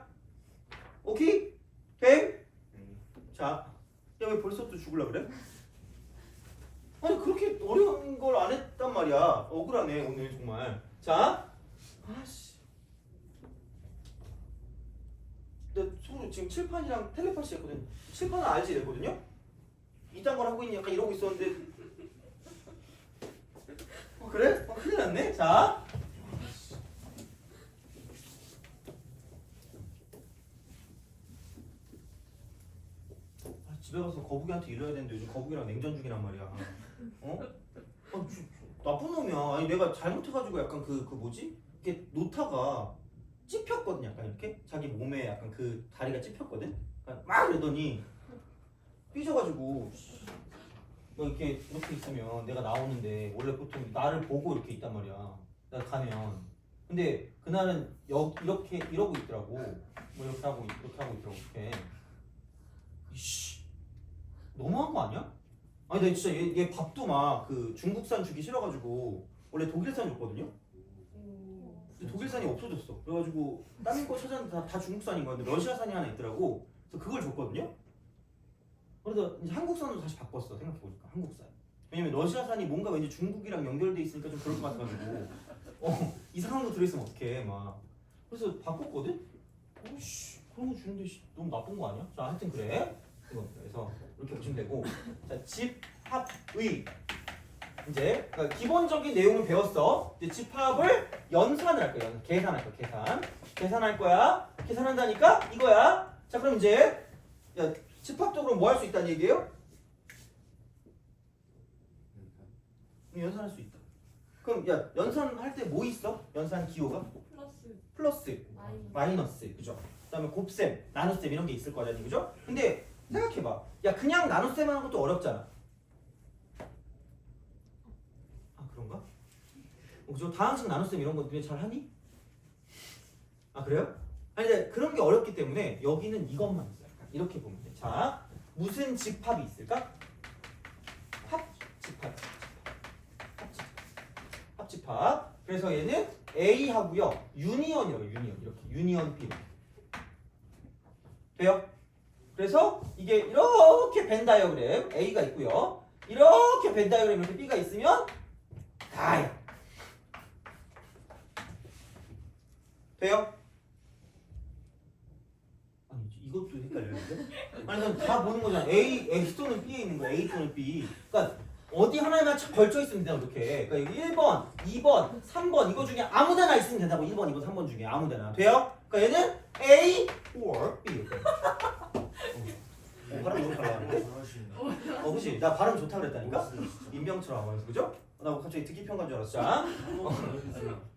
오케이? 돼? 자, 야 왜 벌써 또 죽을라 그래? 아니 그렇게 어려운 걸 안 했단 말이야. 억울하네 오늘 정말. 자, 아씨. 나 속으로 지금 칠판이랑 텔레파시 했거든. 칠판은 알지 됐거든요? 이딴 걸 하고 있니? 약간 이러고 있었는데 그래? 큰일 났네. 자, 집에 가서 거북이한테 일러야 되는데 요즘 거북이랑 냉전 중이란 말이야. 어? 나쁜 놈이야. 아니 내가 잘못해가지고 약간 그 뭐지? 이게 노타가 찝혔거든. 약간 이렇게 자기 몸에 약간 그 다리가 찝혔거든. 그러니까 막 이러더니 삐져가지고 뭐 이렇게 있으면 내가 나오는데 원래 보통 나를 보고 이렇게 있단 말이야. 내가 가면. 근데 그날은 이렇게 이러고 있더라고. 뭐 이렇게 하고 있더라고. 이렇게. 이씨. 너무한 거 아니야? 아니 나 진짜 얘 밥도 막 그 중국산 주기 싫어가지고 원래 독일산 줬거든요. 근데 독일산이 없어졌어. 그래가지고 다른 거 찾았는데 다 중국산인 거야. 근데 러시아산이 하나 있더라고. 그래서 그걸 줬거든요. 그래서 이제 한국산으로 다시 바꿨어. 생각해보니까 한국산. 왜냐면 러시아산이 뭔가 왠지 중국이랑 연결돼 있으니까 좀 그럴 것 같아가지고 이상한 거 들어있으면 어떡해 막. 그래서 바꿨거든. 어씨 그런 거 주는데 너무 나쁜 거 아니야? 자 하여튼 그래. 그래서 이렇게 보시면 되고. 자 집합의 이제 그러니까 기본적인 내용을 배웠어. 이제 집합을 연산을 할 거야. 계산할 거야. 계산할 거야. 계산한다니까 이거야. 자 그럼 이제 야 집합적으로 뭐 할 수 있다는 얘기예요? 연산할 수 있다. 그럼 야 연산할 때 뭐 있어? 연산 기호가? 플러스, 마이너스, 그죠? 그다음에 곱셈, 나눗셈 이런 게 있을 거잖니, 그죠? 근데 생각해봐. 야 그냥 나눗셈 하는 것도 어렵잖아. 아 그런가? 그죠? 다항식 나눗셈 이런 거 잘 하니? 아 그래요? 아니 근데 그런 게 어렵기 때문에 여기는 이것만 있어요. 이렇게 보면 돼. 자, 무슨 집합이 있을까? 합집합. 그래서 얘는 A 하고요. 유니언이라고 이렇게 유니언 B 돼요? 그래서 이게 이렇게 벤 다이어그램 A가 있고요. 이렇게 벤 다이어그램 이렇게 B가 있으면 다야. 돼요? 아니 이것도 헷갈리는데? 아니 난 다 보는 거잖아. A 또는 B에 있는 거야. A 또는 B. 그러니까 어디 하나에만 걸쳐 있으면 된다 이렇게. 그러니까 1번, 2번, 3번 이거 중에 아무데나 있으면 된다고. 1번, 2번, 3번 중에 아무데나. 돼요? 그러니까 얘는 A or B. 발음 너무 잘하는데? 그치? 나 발음 좋다 그랬다니까? 임병철하고 하면서 그죠? 나 갑자기 듣기 평가인 줄 알았어. 자,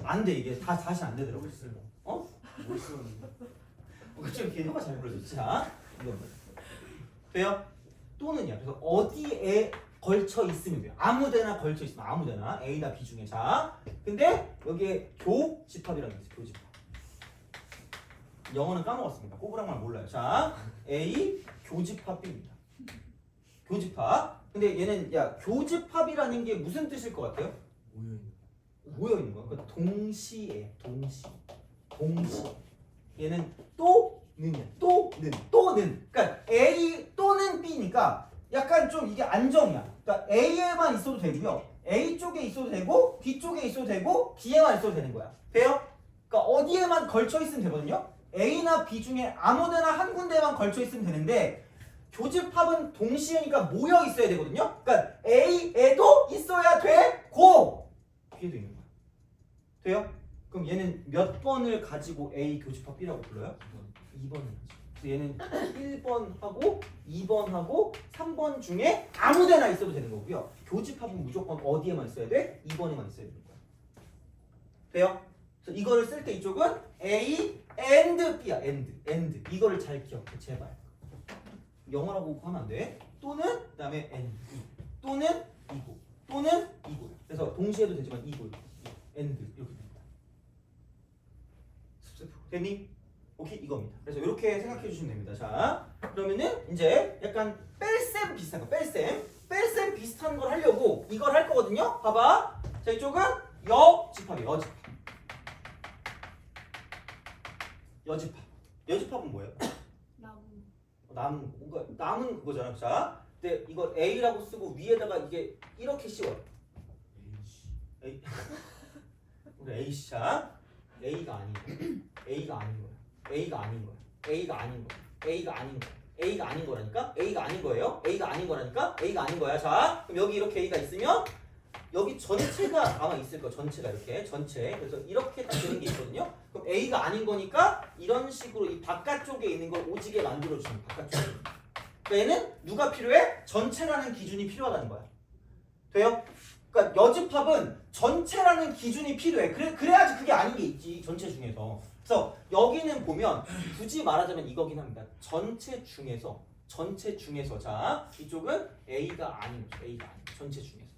안 돼 이게 다시 안 되더라고. 그치? 이렇게 혀가 잘 불러졌지. 자, 이거 돼요? 또는요. 그래서 어디에 걸쳐 있으면 돼요. 아무데나 걸쳐 있으면 아무데나 A나 B 중에. 자, 근데 여기에 교집합이라는 게 있어요. 교집합. 영어는 까먹었습니다. 꼬부랑만 몰라요. 자, A 교집합 B입니다. 교집합. 근데 얘는 야 교집합이라는 게 무슨 뜻일 것 같아요? 모여 있는 거야. 그러니까 동시에 동시. 얘는 또는이야. 또는. 그러니까 A 또는 B니까 약간 좀 이게 안정이야. 그러니까 A에만 있어도 되고요. A 쪽에 있어도 되고 B 쪽에 있어도 되고 B에만 있어도 되는 거야. 돼요? 그러니까 어디에만 걸쳐 있으면 되거든요. A나 B 중에 아무데나 한 군데만 걸쳐 있으면 되는데 교집합은 동시에니까 모여 있어야 되거든요. 그러니까 A에도 있어야 되고 B에도 있는 거야. 돼요? 그럼 얘는 몇 번을 가지고 A 교집합 B라고 불러요? 2번을 가지고. 그래서 얘는 1번하고 2번하고 3번 중에 아무데나 있어도 되는 거고요. 교집합은 무조건 어디에만 있어야 돼? 2번에만 있어야 되는 거야. 돼요? 그래서 이거를 쓸 때 이쪽은 A and B야. and. 이거를 잘 기억해. 제발. 영어라고 하면 안 돼. 또는 그다음에 and. 또는 이고. 또는 이고. 그래서 동시에도 되지만 이고. and 이렇게 됩니다. 됐니? 오케이 이겁니다. 그래서 이렇게 생각해 주시면 됩니다. 자 그러면은 이제 약간 뺄셈 비슷한 거 뺄셈 비슷한 걸 하려고 이걸 할 거거든요. 봐봐. 자 이쪽은 여집합이에요. 여집합은 뭐예요? 나무. 남은 그거잖아. 자 근데 이거 A라고 쓰고 위에다가 이게 이렇게 씌워요. A 우리 A 자 A가 아닌 거야. A가 아닌 거야. A가 아닌 거야. A가 아닌 거야. A가 아닌 거야. A가 아닌 거라니까? A가 아닌 거예요? A가 아닌 거라니까? A가 아닌 거야. 자, 그럼 여기 이렇게 A가 있으면 여기 전체가 아마 있을 거야. 전체가 이렇게 전체. 그래서 이렇게 딱 되는 게 있거든요. 그럼 A가 아닌 거니까 이런 식으로 이 바깥쪽에 있는 걸 오지게 만들어 주는 바깥쪽에. 그러니까 얘는 누가 필요해? 전체라는 기준이 필요하다는 거야. 돼요? 그러니까 여집합은 전체라는 기준이 필요해. 그래야지 그게 아닌 게 있지. 전체 중에서. 그래서 여기는 보면 굳이 말하자면 이거긴 합니다. 전체 중에서 자 이쪽은 A가 아닌 거죠. A가 아닌 거. 전체 중에서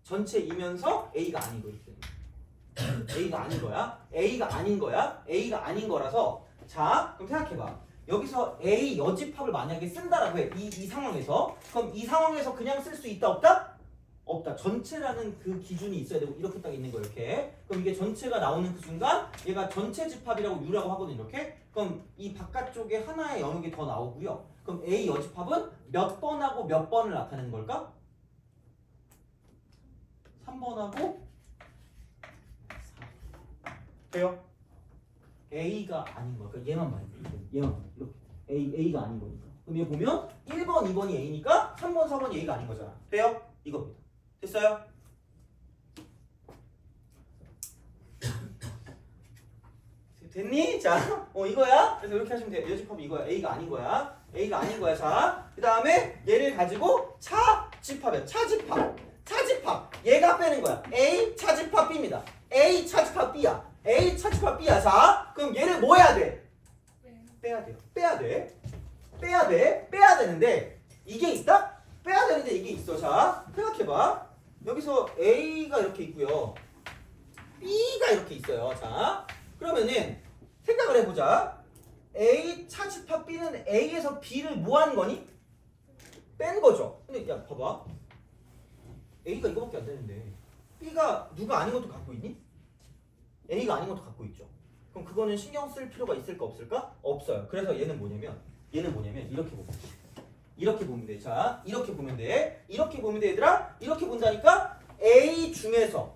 전체이면서 A가 아닌 거기 때문에 A가 아닌 거야. A가 아닌 거야. A가 아닌 거라서 자 그럼 생각해봐. 여기서 A 여집합을 만약에 쓴다라고 해. 이 상황에서 그럼 이 상황에서 그냥 쓸 수 있다 없다? 없다. 전체라는 그 기준이 있어야 되고 이렇게 딱 있는 거 이렇게. 그럼 이게 전체가 나오는 그 순간 얘가 전체 집합이라고 U라고 하거든 이렇게. 그럼 이 바깥쪽에 하나의 영역이 더 나오고요. 그럼 A 여집합은 몇 번하고 몇 번을 나타내는 걸까? 3번하고 4. 돼요? A가 아닌 거야. 그러니까 얘만 말해. 얘만 이렇게. A가 아닌 거니까. 그럼 얘 보면 1번, 2번이 A니까 3번, 4번이 A가 아닌 거잖아. 돼요? 이겁니다. 됐어요? 됐니? 자, 이거야. 그래서 이렇게 하시면 돼요. 여집합이 이거야. A가 아닌 거야. A가 아닌 거야. 자, 그 다음에 얘를 가지고 차집합이야. 차집합. 얘가 빼는 거야. A 차집합 B입니다. A 차집합 B야. A 차집합 B야. 자, 그럼 얘를 뭐 해야 돼? 빼야 돼요. 빼야 되는데 이게 있다? 빼야 되는데 이게 있어. 자, 생각해봐. 여기서 A가 이렇게 있고요. B가 이렇게 있어요. 자, 그러면은 생각을 해보자. A 차집합 B는 A에서 B를 뭐 하는 거니? 뺀 거죠. 근데 야 봐봐. A가 이거밖에 안 되는데 B가 누가 아닌 것도 갖고 있니? A가 아닌 것도 갖고 있죠. 그럼 그거는 신경 쓸 필요가 있을까 없을까? 없어요. 그래서 얘는 뭐냐면 이렇게 보면 돼. 자, 이렇게 보면 돼. 얘들아. 이렇게 본다니까 A 중에서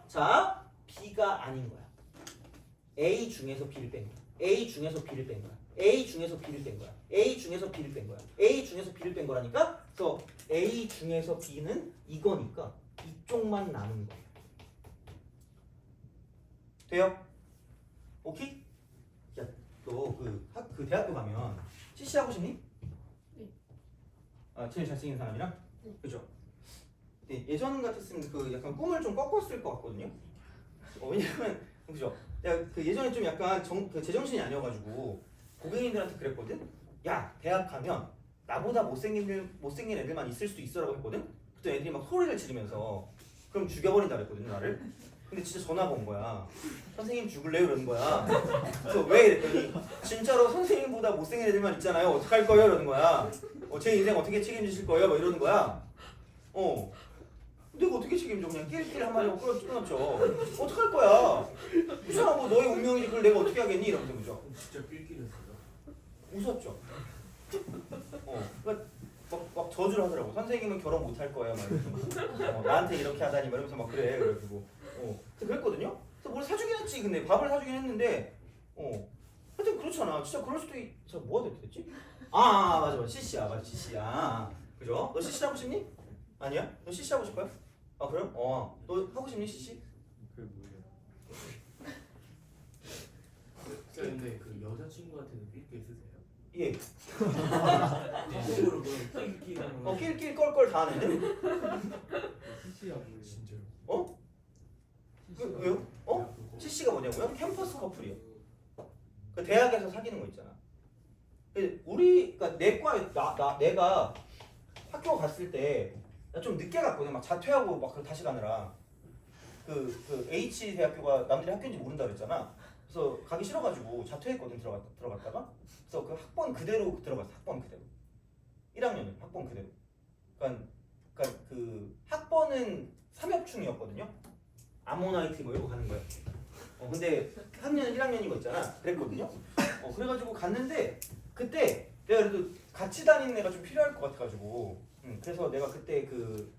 자, B가 아닌 거야. A 중에서 B를 뺀 거야. A 중에서 B를 뺀 거라니까. 그래서 A 중에서 B는 이거니까 이쪽만 남은 거야. 돼요? 오케이? 야, 너 그 대학교 가면 CC 하고 싶니? 네. 아, 제일 잘생긴 사람이랑? 네. 그죠? 근데 예전 같았으면 그 약간 꿈을 좀 꺾었을 것 같거든요. 왜냐면 그죠? 내가 그 예전에 좀 약간 그 제정신이 아니어가지고 고객님들한테 그랬거든. 야, 대학 가면 나보다 못생긴 애들만 있을 수 있어라고 했거든. 그때 애들이 막 소리를 지르면서 그럼 죽여버린다 그랬거든 나를. 근데 진짜 전화가 온 거야. 선생님 죽을래요? 이러는 거야. 그래서 왜? 이랬더니 진짜로 선생님보다 못생긴 애들만 있잖아요. 어떡할 거예요? 이러는 거야. 제 인생 어떻게 책임지실 거예요? 막 이러는 거야. 내가 어떻게 책임져? 그냥 낄낄 한 마리 하고 끊었죠. 어떡할 거야? 그잖아, 뭐 너의 운명이지. 그걸 내가 어떻게 하겠니? 이러면서 그죠? 진짜 낄낄했어요. 웃었죠. 그러니까 막 저주를 하더라고. 선생님은 결혼 못 할 거야. 막 이러면서 나한테 이렇게 하다니 막 이러면서 막 그래. 그래가지고 그랬거든요. 그래서 뭘 사주긴 했지. 근데 밥을 사주긴 했는데 하여튼 그렇잖아. 진짜 그럴 수도 뭐가 됐지? 맞아. CC야. 맞아, CC야. 그죠? 너 CC 하고 싶니? 아니야? 너 CC 하고 싶어요? 아, 그래요? 너 하고 싶니, CC? 그게 뭐예요? 근데 그 여자친구한테는 낄낄 쓰세요? 예. 속으로 그럼 낄낄하는 거. 낄낄 껄껄 다 하는데? CC하고 진짜로. 왜요? CC가 뭐냐고요? 캠퍼스 커플이요. 그 대학에서 사귀는 거 있잖아. 그러니까 내가 학교 갔을 때 나 좀 늦게 갔거든. 막 자퇴하고 막 다시 가느라. 그 H 대학교가 남들이 학교인지 모른다 그랬잖아. 그래서 가기 싫어가지고 자퇴했거든 들어갔다가. 그래서 그 학번 그대로 들어갔어. 학번 그대로. 1학년은 학번 그대로. 그러니까 그 학번은 3협충이었거든요. 아모나이트 뭐 이러고 가는 거야. 근데 학년은 1학년인 거 있잖아. 그랬거든요. 그래가지고 갔는데 그때 내가 그래도 같이 다니는 애가 좀 필요할 것 같아가지고 그래서 내가 그때 그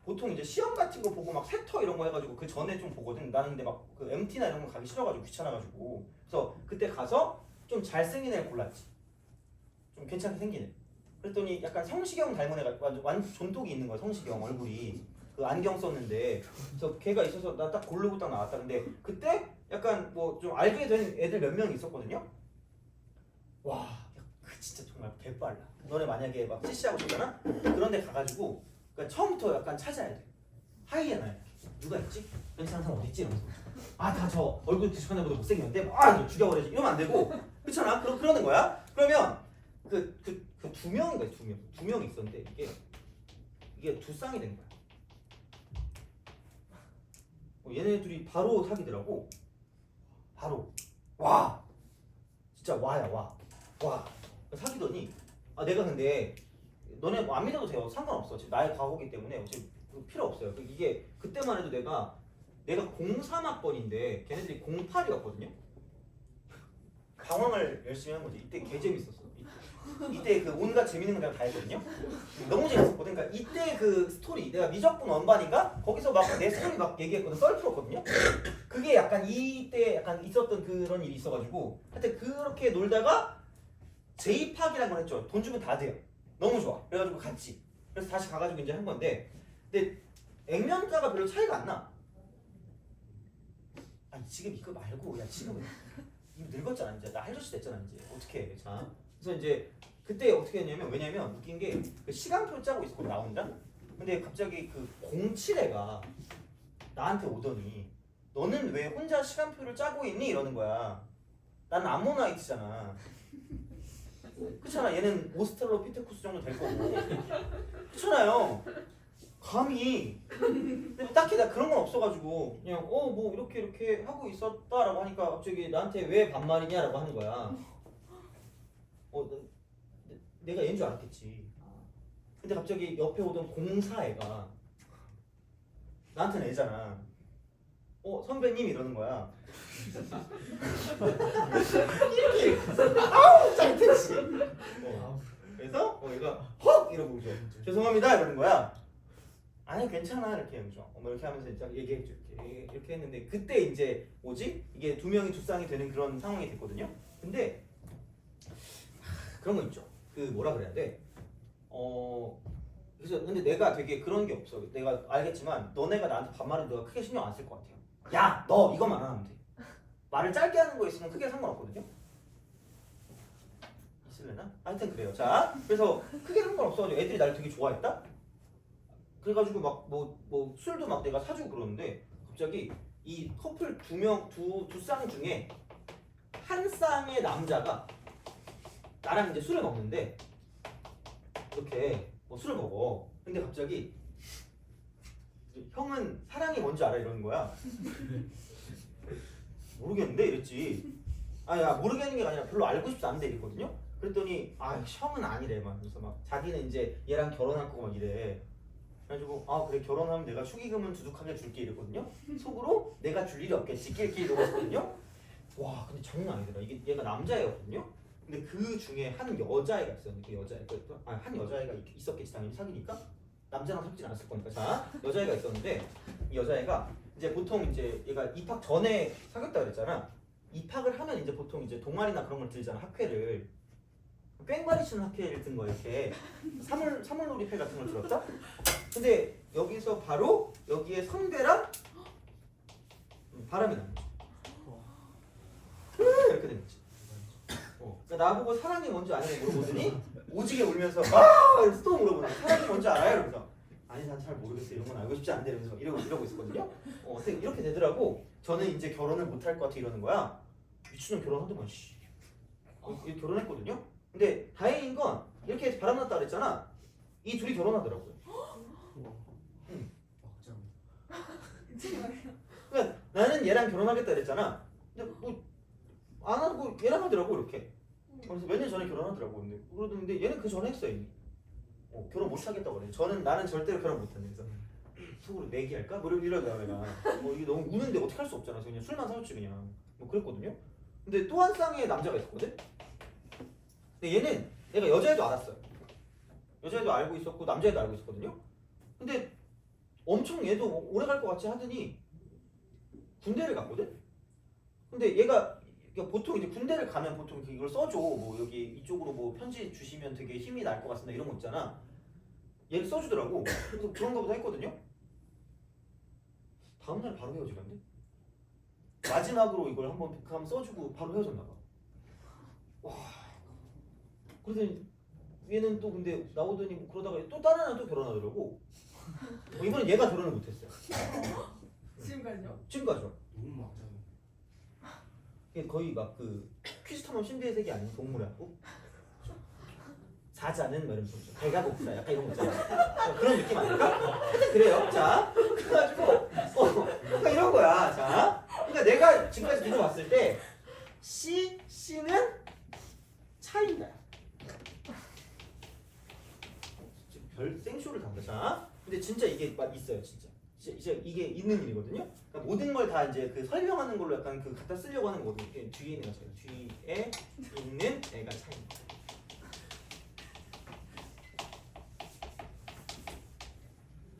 보통 이제 시험 같은 거 보고 막 세터 이런 거 해가지고 그 전에 좀 보거든. 나는 근데 막 그 MT나 이런 거 가기 싫어가지고 귀찮아가지고 그래서 그때 가서 좀 잘생긴 애를 골랐지. 좀 괜찮게 생긴 애. 그랬더니 약간 성시경 닮은 애가 완전 존독이 있는 거야. 성시경 얼굴이 그 안경 썼는데 그래서 걔가 있어서 나 딱 고르고 딱 나왔다. 근데 그때 약간 뭐 좀 알게 된 애들 몇 명 있었거든요. 와, 그 진짜 정말 개빨라. 너네 만약에 막 CC하고 싶잖아? 그런데 가가지고 그러니까 처음부터 약간 찾아야 돼. 하이에나 누가 있지? 괜찮은 사람 어디 있지? 이러면서 다 저 얼굴 뒤집어낸 보다 못생겼는데 죽여버려야지 이러면 안 되고 그렇잖아? 그러는 거야. 그러면 그 두 명인가 두 명이 있었는데 이게 두 쌍이 된 거야. 얘네 둘이 바로 사귀더라고. 바로 와 진짜 와야 와 사귀더니 내가 근데 너네 뭐 안 믿어도 돼요. 상관없어. 지금 나의 과거기 때문에 지금 필요 없어요. 이게 그때만 해도 내가 03학번인데 걔네들이 08이었거든요. 방황을 열심히 한 거지. 이때 개 재밌었어. 이때 그 온갖 재밌는 거 내가 다 했거든요. 너무 재밌었거든. 그러니까 이때 그 스토리 내가 미적분 원반인가 거기서 막 내 스토리 막 얘기했거든. 썰 풀었거든요. 그게 약간 이때 약간 있었던 그런 일이 있어가지고 하여튼 그렇게 놀다가 재입학이라는 걸 했죠. 돈 주면 다 돼요. 너무 좋아. 그래가지고 같이. 그래서 다시 가가지고 이제 한 건데 근데 액면가가 별로 차이가 안 나. 아니 지금 이거 말고 야 지금은 이거 늙었잖아. 이제 나 할아버지 됐잖아. 이제 어떻게 해. 자 그래서 이제 그때 어떻게 했냐면 왜냐면 웃긴 게 그 시간표 짜고 있었거든 나 혼자. 근데 갑자기 그 07애가 나한테 오더니 너는 왜 혼자 시간표를 짜고 있니? 이러는 거야. 나는 암모나이트잖아. 그렇잖아. 얘는 오스트랄로피테쿠스 정도 될 거고. 그렇잖아요. 감히. 근데 딱히 나 그런 건 없어가지고 그냥 뭐 이렇게 하고 있었다라고 하니까 갑자기 나한테 왜 반말이냐라고 하는 거야. 내가 얘인 줄 알았겠지. 근데 갑자기 옆에 오던 04애가 나한테는 애잖아. 선배님 이러는 거야. 이렇게 아우 짱태지. 그래서 얘가 헉 이러고 오죠. 죄송합니다 이러는 거야. 아니 괜찮아 이렇게 하죠. 이렇게 하면서 이제 얘기했죠. 이렇게 했는데 그때 이제 뭐지? 이게 두 명이 두 쌍이 되는 그런 상황이 됐거든요. 근데 그런 거 있죠. 그 뭐라 그래야 돼? 그래서 근데 내가 되게 그런 게 없어. 내가 알겠지만 너네가 나한테 반말은 내가 크게 신경 안 쓸 것 같아요. 야, 너 이것만 안 하면 돼. 말을 짧게 하는 거 있으면 크게 상관없거든요. 있을래나? 하여튼 그래요. 자, 그래서 크게 상관없어가지고 애들이 나를 되게 좋아했다. 그래가지고 막 뭐 술도 막 내가 사주고 그러는데 갑자기 이 커플 두 쌍 중에 한 쌍의 남자가 나랑 이제 술을 먹는데 이렇게 술을 먹어. 근데 갑자기 형은 사랑이 뭔지 알아? 이러는 거야. 모르겠는데? 이랬지. 야 모르겠는 게 아니라 별로 알고 싶지 않은데 이랬거든요. 그랬더니 형은 아니래 막. 그래서 막 자기는 이제 얘랑 결혼할 거고 막 이래. 그래가지고 그래 결혼하면 내가 축의금은 두둑하게 줄게 이랬거든요. 속으로 내가 줄 일이 없겠지 끼리끼리 이러거든요. 와 근데 장난 아니더라. 이게 얘가 남자애였거든요. 근데 그 중에 한 여자애가 있었는데 그 여자애가 한 여자애가 있었겠지 당연히 사귀니까 남자랑 사귀진 않았을 거니까. 자 여자애가 있었는데 이 여자애가 이제 보통 이제 얘가 입학 전에 사귀었다 그랬잖아. 입학을 하면 이제 보통 이제 동아리나 그런 걸 들잖아. 학회를 꽹과리 치는 학회를 든 거야. 이렇게 사물놀이회 같은 걸 들었다. 근데 여기서 바로 여기에 선배랑 바람이 난 거지. 이렇게 된 거지. 그러니까 나보고 사랑이 뭔지 아냐고 물어보더니 오지게 울면서 이러면서 또 물어보네. 사랑이 뭔지 알아요? 이러면서 아니 난 잘 모르겠어. 이런 건 알고 싶지 않은데 이러면서 이러고 있었거든요. 이렇게 되더라고. 저는 이제 결혼을 못 할 것 같아 이러는 거야. 미친놈 결혼하더만 씨. 이렇게 결혼했거든요. 근데 다행인 건 이렇게 바람났다 그랬잖아. 이 둘이 결혼하더라고요. 막장. 나는 얘랑 결혼하겠다 그랬잖아. 근데 뭐 안 하고 얘랑 하더라고 이렇게. 그래서 몇 년 전에 결혼하더라고. 근데 그러는데 얘는 그 전에 했어 이미. 결혼 못 하겠다고 그래. 나는 절대로 결혼 못 한다. 그래서 속으로 내기할까? 뭐 이러다가 내가 이게 너무 우는데 어떻게 할 수 없잖아. 그래서 그냥 술만 사줬지 그냥. 뭐 그랬거든요. 근데 또 한 쌍의 남자가 있었거든. 근데 얘는 내가 여자애도 알았어요. 여자애도 알고 있었고 남자애도 알고 있었거든요. 근데 엄청 얘도 오래 갈 것 같이 하더니 군대를 갔거든. 근데 얘가 그러니까 보통 이제 군대를 가면 보통 이걸 써줘. 뭐 여기 이쪽으로 뭐 편지 주시면 되게 힘이 날 것 같습니다. 이런 거 있잖아. 얘를 써주더라고. 그래서 그런가 보다 했거든요. 다음날 바로 헤어지던데. 마지막으로 이걸 한번 써주고 바로 헤어졌나 봐. 와. 그러더니 얘는 또 근데 나오더니 뭐 그러다가 또 다른 애랑 또 결혼하더라고. 이번엔 얘가 결혼을 못했어요. 지금까지요? 지금까지요. 너무 막장. 이게 거의 막 그 퀴즈 탐험 신비의 세계 아닌 동물하고 사자는 뭐 이런 거 있죠. 배가 고프다 약간 이런 거 있잖아. 그런 느낌 아닐까? 하여튼 그래요. 자, 그래가지고 그러니까 이런 거야. 자, 그러니까 내가 지금까지 계속 봤을 때 C는 차이다. 별 생쇼를 담다. 자, 근데 진짜 이게 막 있어요. 진짜 이게 있는 일이거든요. 그러니까 모든 걸 다 이제 그 설명하는 걸로 약간 그 갖다 쓰려고 하는 거거든요. 뒤에 있는 거 뒤에 있는 애가 차이입니다.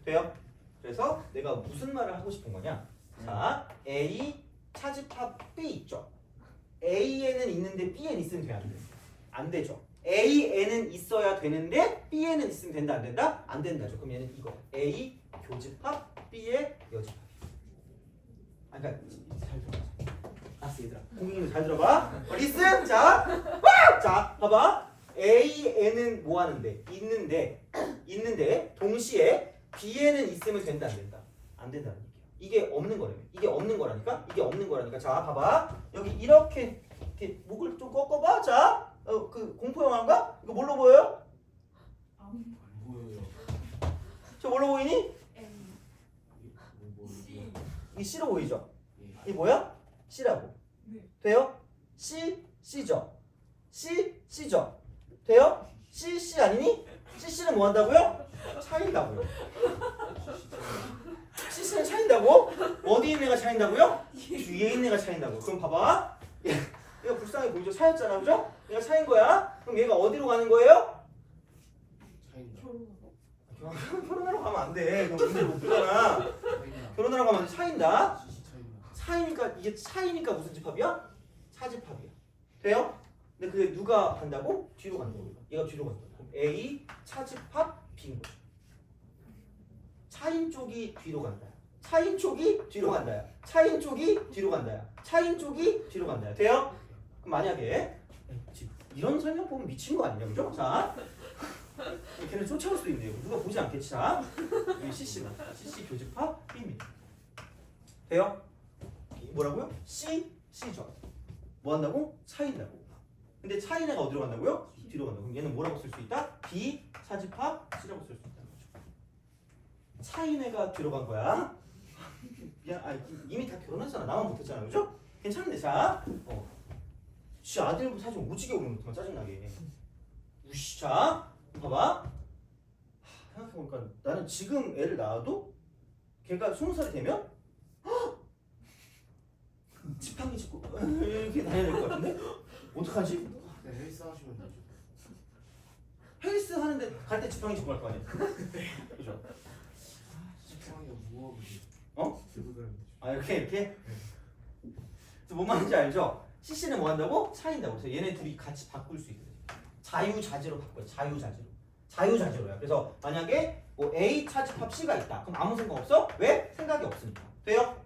돼요? 그래서 내가 무슨 말을 하고 싶은 거냐? 자, A 차집합 B 있죠. A에는 있는데 B에는 있으면 돼, 안 돼? 안 되죠. A에는 있어야 되는데 B에는 있으면 된다, 안 된다? 안 된다죠. 그럼 얘는 이거 A 교집합 B의 여집합. 그러니까 잘 들어봐. 알았어 얘들아. 공익이도 잘 들어봐. 리슨. 자, 봐봐. A에는 뭐 하는데? 있는데 동시에 B에는 있으면 된다, 안 된다? 안 된다는 얘기야. 이게 없는 거라며. 이게 없는 거라니까. 이게 없는 거라니까. 자, 봐봐. 여기 이렇게 목을 좀 꺾어봐. 자, 그 공포 영화인가? 이거 뭘로 보여요? 안 보여요. 저 뭘로 보이니? M 뭐 C 이게 C로 보이죠? 예. 이게 뭐야? C라고. 네. 돼요? C죠? C죠? 돼요? C 아니니? C는 뭐 한다고요? 차인다고요. C는 차인다고? 어디 있는 애가 차인다고요? 뒤에 있는 애가 차인다고. 그럼 봐봐. 얘가 불쌍해 보이죠? 차였잖아, 그죠? 얘가 차인 거야. 그럼 얘가 어디로 가는 거예요? 차인다. 결혼하고 결혼하러 가면 안 돼. 그럼 문제 못 풀잖아. 차인다. 결혼하러 가면 안 돼. 차인다. CC 차인다. 차이니까 이게 차이니까 무슨 집합이야? 차집합이야. 돼요? 근데 그게 누가 간다고? 뒤로 간다고. 얘가 뒤로 간다. 그럼 A 차집합 B인 거야. 차인 쪽이 뒤로 간다. 차인 쪽이 뒤로 간다야. 차인 쪽이 뒤로 간다야. 차인 쪽이 뒤로 간다야. 돼요? 그럼 만약에 이런 설명 보면 미친 거 아니냐, 그죠? 자, 걔는 쫓아올 수도 있네요. 누가 보지 않겠지. 자, 여기 CC다. CC 교집합 B입니다. 돼요? 뭐라고요? C죠. 뭐 한다고? 차인다고. 근데 차인 애가 어디로 간다고요? 뒤로 간다고. 그럼 얘는 뭐라고 쓸 수 있다? B 차집합 C라고 쓸 수 있다는 거죠. 차인 애가 뒤로 간 거야. 이미 다 결혼했잖아. 나만 못했잖아, 그죠? 괜찮은데, 자, 지 아들 사진 오지게 오는 것만 짜증나게. 우씨, 자, 봐봐. 생각해보니까 나는 지금 애를 낳아도 걔가 20살이 되면 지팡이 짚고 이렇게 다녀야 될 것 같은데? 어떡하지? 네, 헬스 하시면 되죠. 헬스 하는데 갈 때 지팡이 짚고 갈 거 아니야? 그죠? 식상하게 무거워보지. 들고 다니면 되죠. 아 이렇게? 그래서 뭔 말인지 알죠? CC는 뭐 한다고? 차인다고. 그래서 얘네 둘이 같이 바꿀 수 있거든. 자유자재로 바꿔요. 자유자재로야. 그래서 만약에 뭐 A 차집합 C가 있다. 그럼 아무 생각 없어? 왜? 생각이 없으니까. 돼요?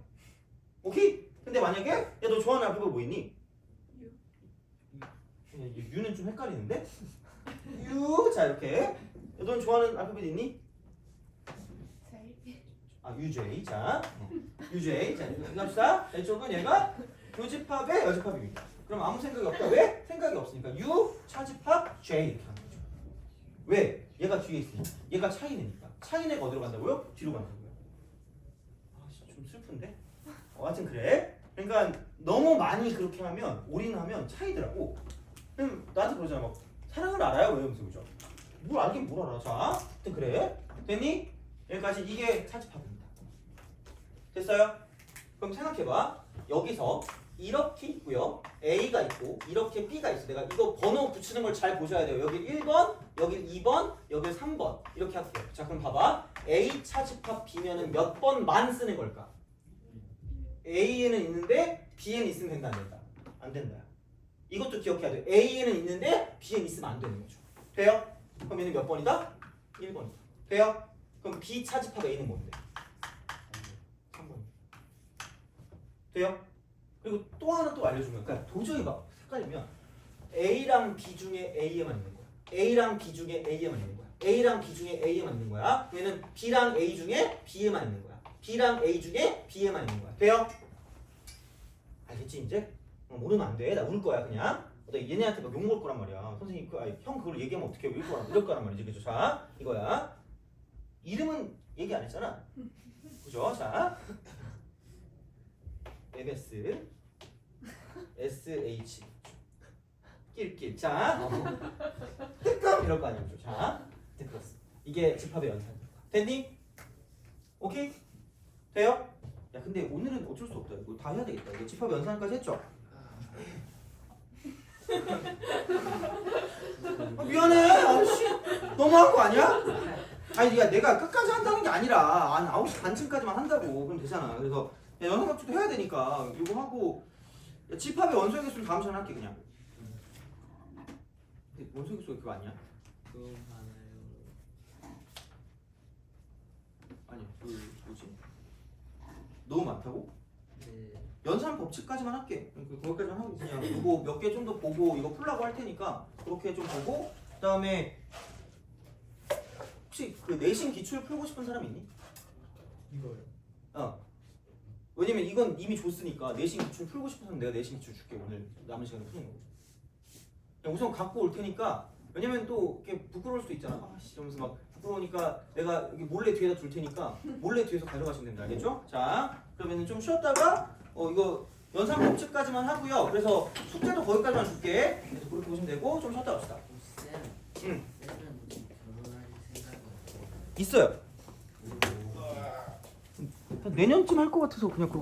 오케이? 근데 만약에 야 너 좋아하는 알파벳 뭐 있니? U는 좀 헷갈리는데? U 자 이렇게 넌 좋아하는 알파벳 있니? J UJ 자 UJ 자 이거 합시다. 자, 이쪽은 얘가 교집합의 여집합입니다. 그럼 아무 생각이 없다. 왜? 생각이 없으니까 U 차집합 J 이렇게 하는 거죠. 왜? 얘가 뒤에 있으니까. 얘가 차이내니까. 차이내가 어디로 간다고요? 뒤로 간다고요. 좀 슬픈데? 하여튼 그래. 그러니까 너무 많이 그렇게 하면 올인하면 차이더라고. 그럼 나한테 그러잖아. 막 사랑을 알아요? 왜 이러면서 그죠? 뭘 알긴 뭘 알아. 자, 하여튼 그래. 됐니? 여기까지 이게 차집합입니다. 됐어요? 그럼 생각해봐. 여기서 이렇게 있고요. A가 있고 이렇게 B가 있어. 내가 이거 번호 붙이는 걸 잘 보셔야 돼요. 여기 1번, 여기 2번, 여기 3번 이렇게 할게요. 자 그럼 봐봐. A 차집합 B면은 몇 번만 쓰는 걸까? A에는 있는데 B에는 있으면 된다 안 된다? 안 된다. 이것도 기억해야 돼. A에는 있는데 B에는 있으면 안 되는 거죠. 돼요? 그럼 얘는 몇 번이다? 1번이다. 돼요? 그럼 B 차집합 A는 뭔데? 3번이다. 돼요? 그리고 또 하나 또 알려주면 그러니까 도저히 막 헷갈리면 A랑 B 중에 A에만 있는 거야. A랑 B 중에 A에만 있는 거야. A랑 B 중에 A에만 있는 거야. 얘는 B랑 A 중에 B에만 있는 거야. B랑 A 중에 B에만 있는 거야. 돼요? 알겠지 이제? 모르면 안 돼. 나 울 거야 그냥. 나 얘네한테 막 욕먹을 거란 말이야. 선생님 형 그걸 얘기하면 어떡해. 이럴 거란 말이지. 그죠? 자 이거야. 이름은 얘기 안 했잖아. 그죠? 자 MS SH 낄낄 자 뜨끔 이럴 거 아니야. 그죠? 자 됐어. 이게 집합의 연산입니다. 됐니? 오케이? 돼요? 야 근데 오늘은 어쩔 수 없다. 이거 다 해야 되겠다. 이거 집합 연산까지 했죠? 미안해. 아씨 너무한 거 아니야? 아니 야 내가 끝까지 한다는 게 아니라 한 9시 반쯤까지만 한다고 그럼 되잖아. 그래서 야, 연산각주도 해야 되니까 이거 하고 야, 집합의 원소의 개수는 다음 시간에 할게 그냥. 근데 원소의 개수가 그거 아니야? 그 하나요. 아니 그 뭐지? 너무 많다고? 네. 연산 법칙까지만 할게. 그거까지만 하고 그냥 이거 몇 개 좀 더 보고 이거 풀라고 할 테니까 그렇게 좀 보고 그다음에 혹시 그 내신 기출 풀고 싶은 사람 있니? 이거요. 왜냐면 이건 이미 줬으니까 내신 기출 풀고 싶은 사람 내가 내신 기출 줄게. 오늘 남은 시간에 푸는 거. 그냥 우선 갖고 올 테니까 왜냐면 또 이렇게 부끄러울 수도 있잖아. 아씨 이러면서 막 부끄러우니까 내가 여기 몰래 뒤에다 둘 테니까 몰래 뒤에서 가져가시면 된다. 알겠죠? 자 그러면은 좀 쉬었다가 이거 연산 법칙까지만 하고요. 그래서 숙제도 거기까지만 줄게. 그래서 그렇게 보시면 되고 좀 쉬었다 갑시다. 쌤. 응. 쌤은 무슨 결혼할 생각은 있어요. 없고. 내년쯤 할 것 같아서 그냥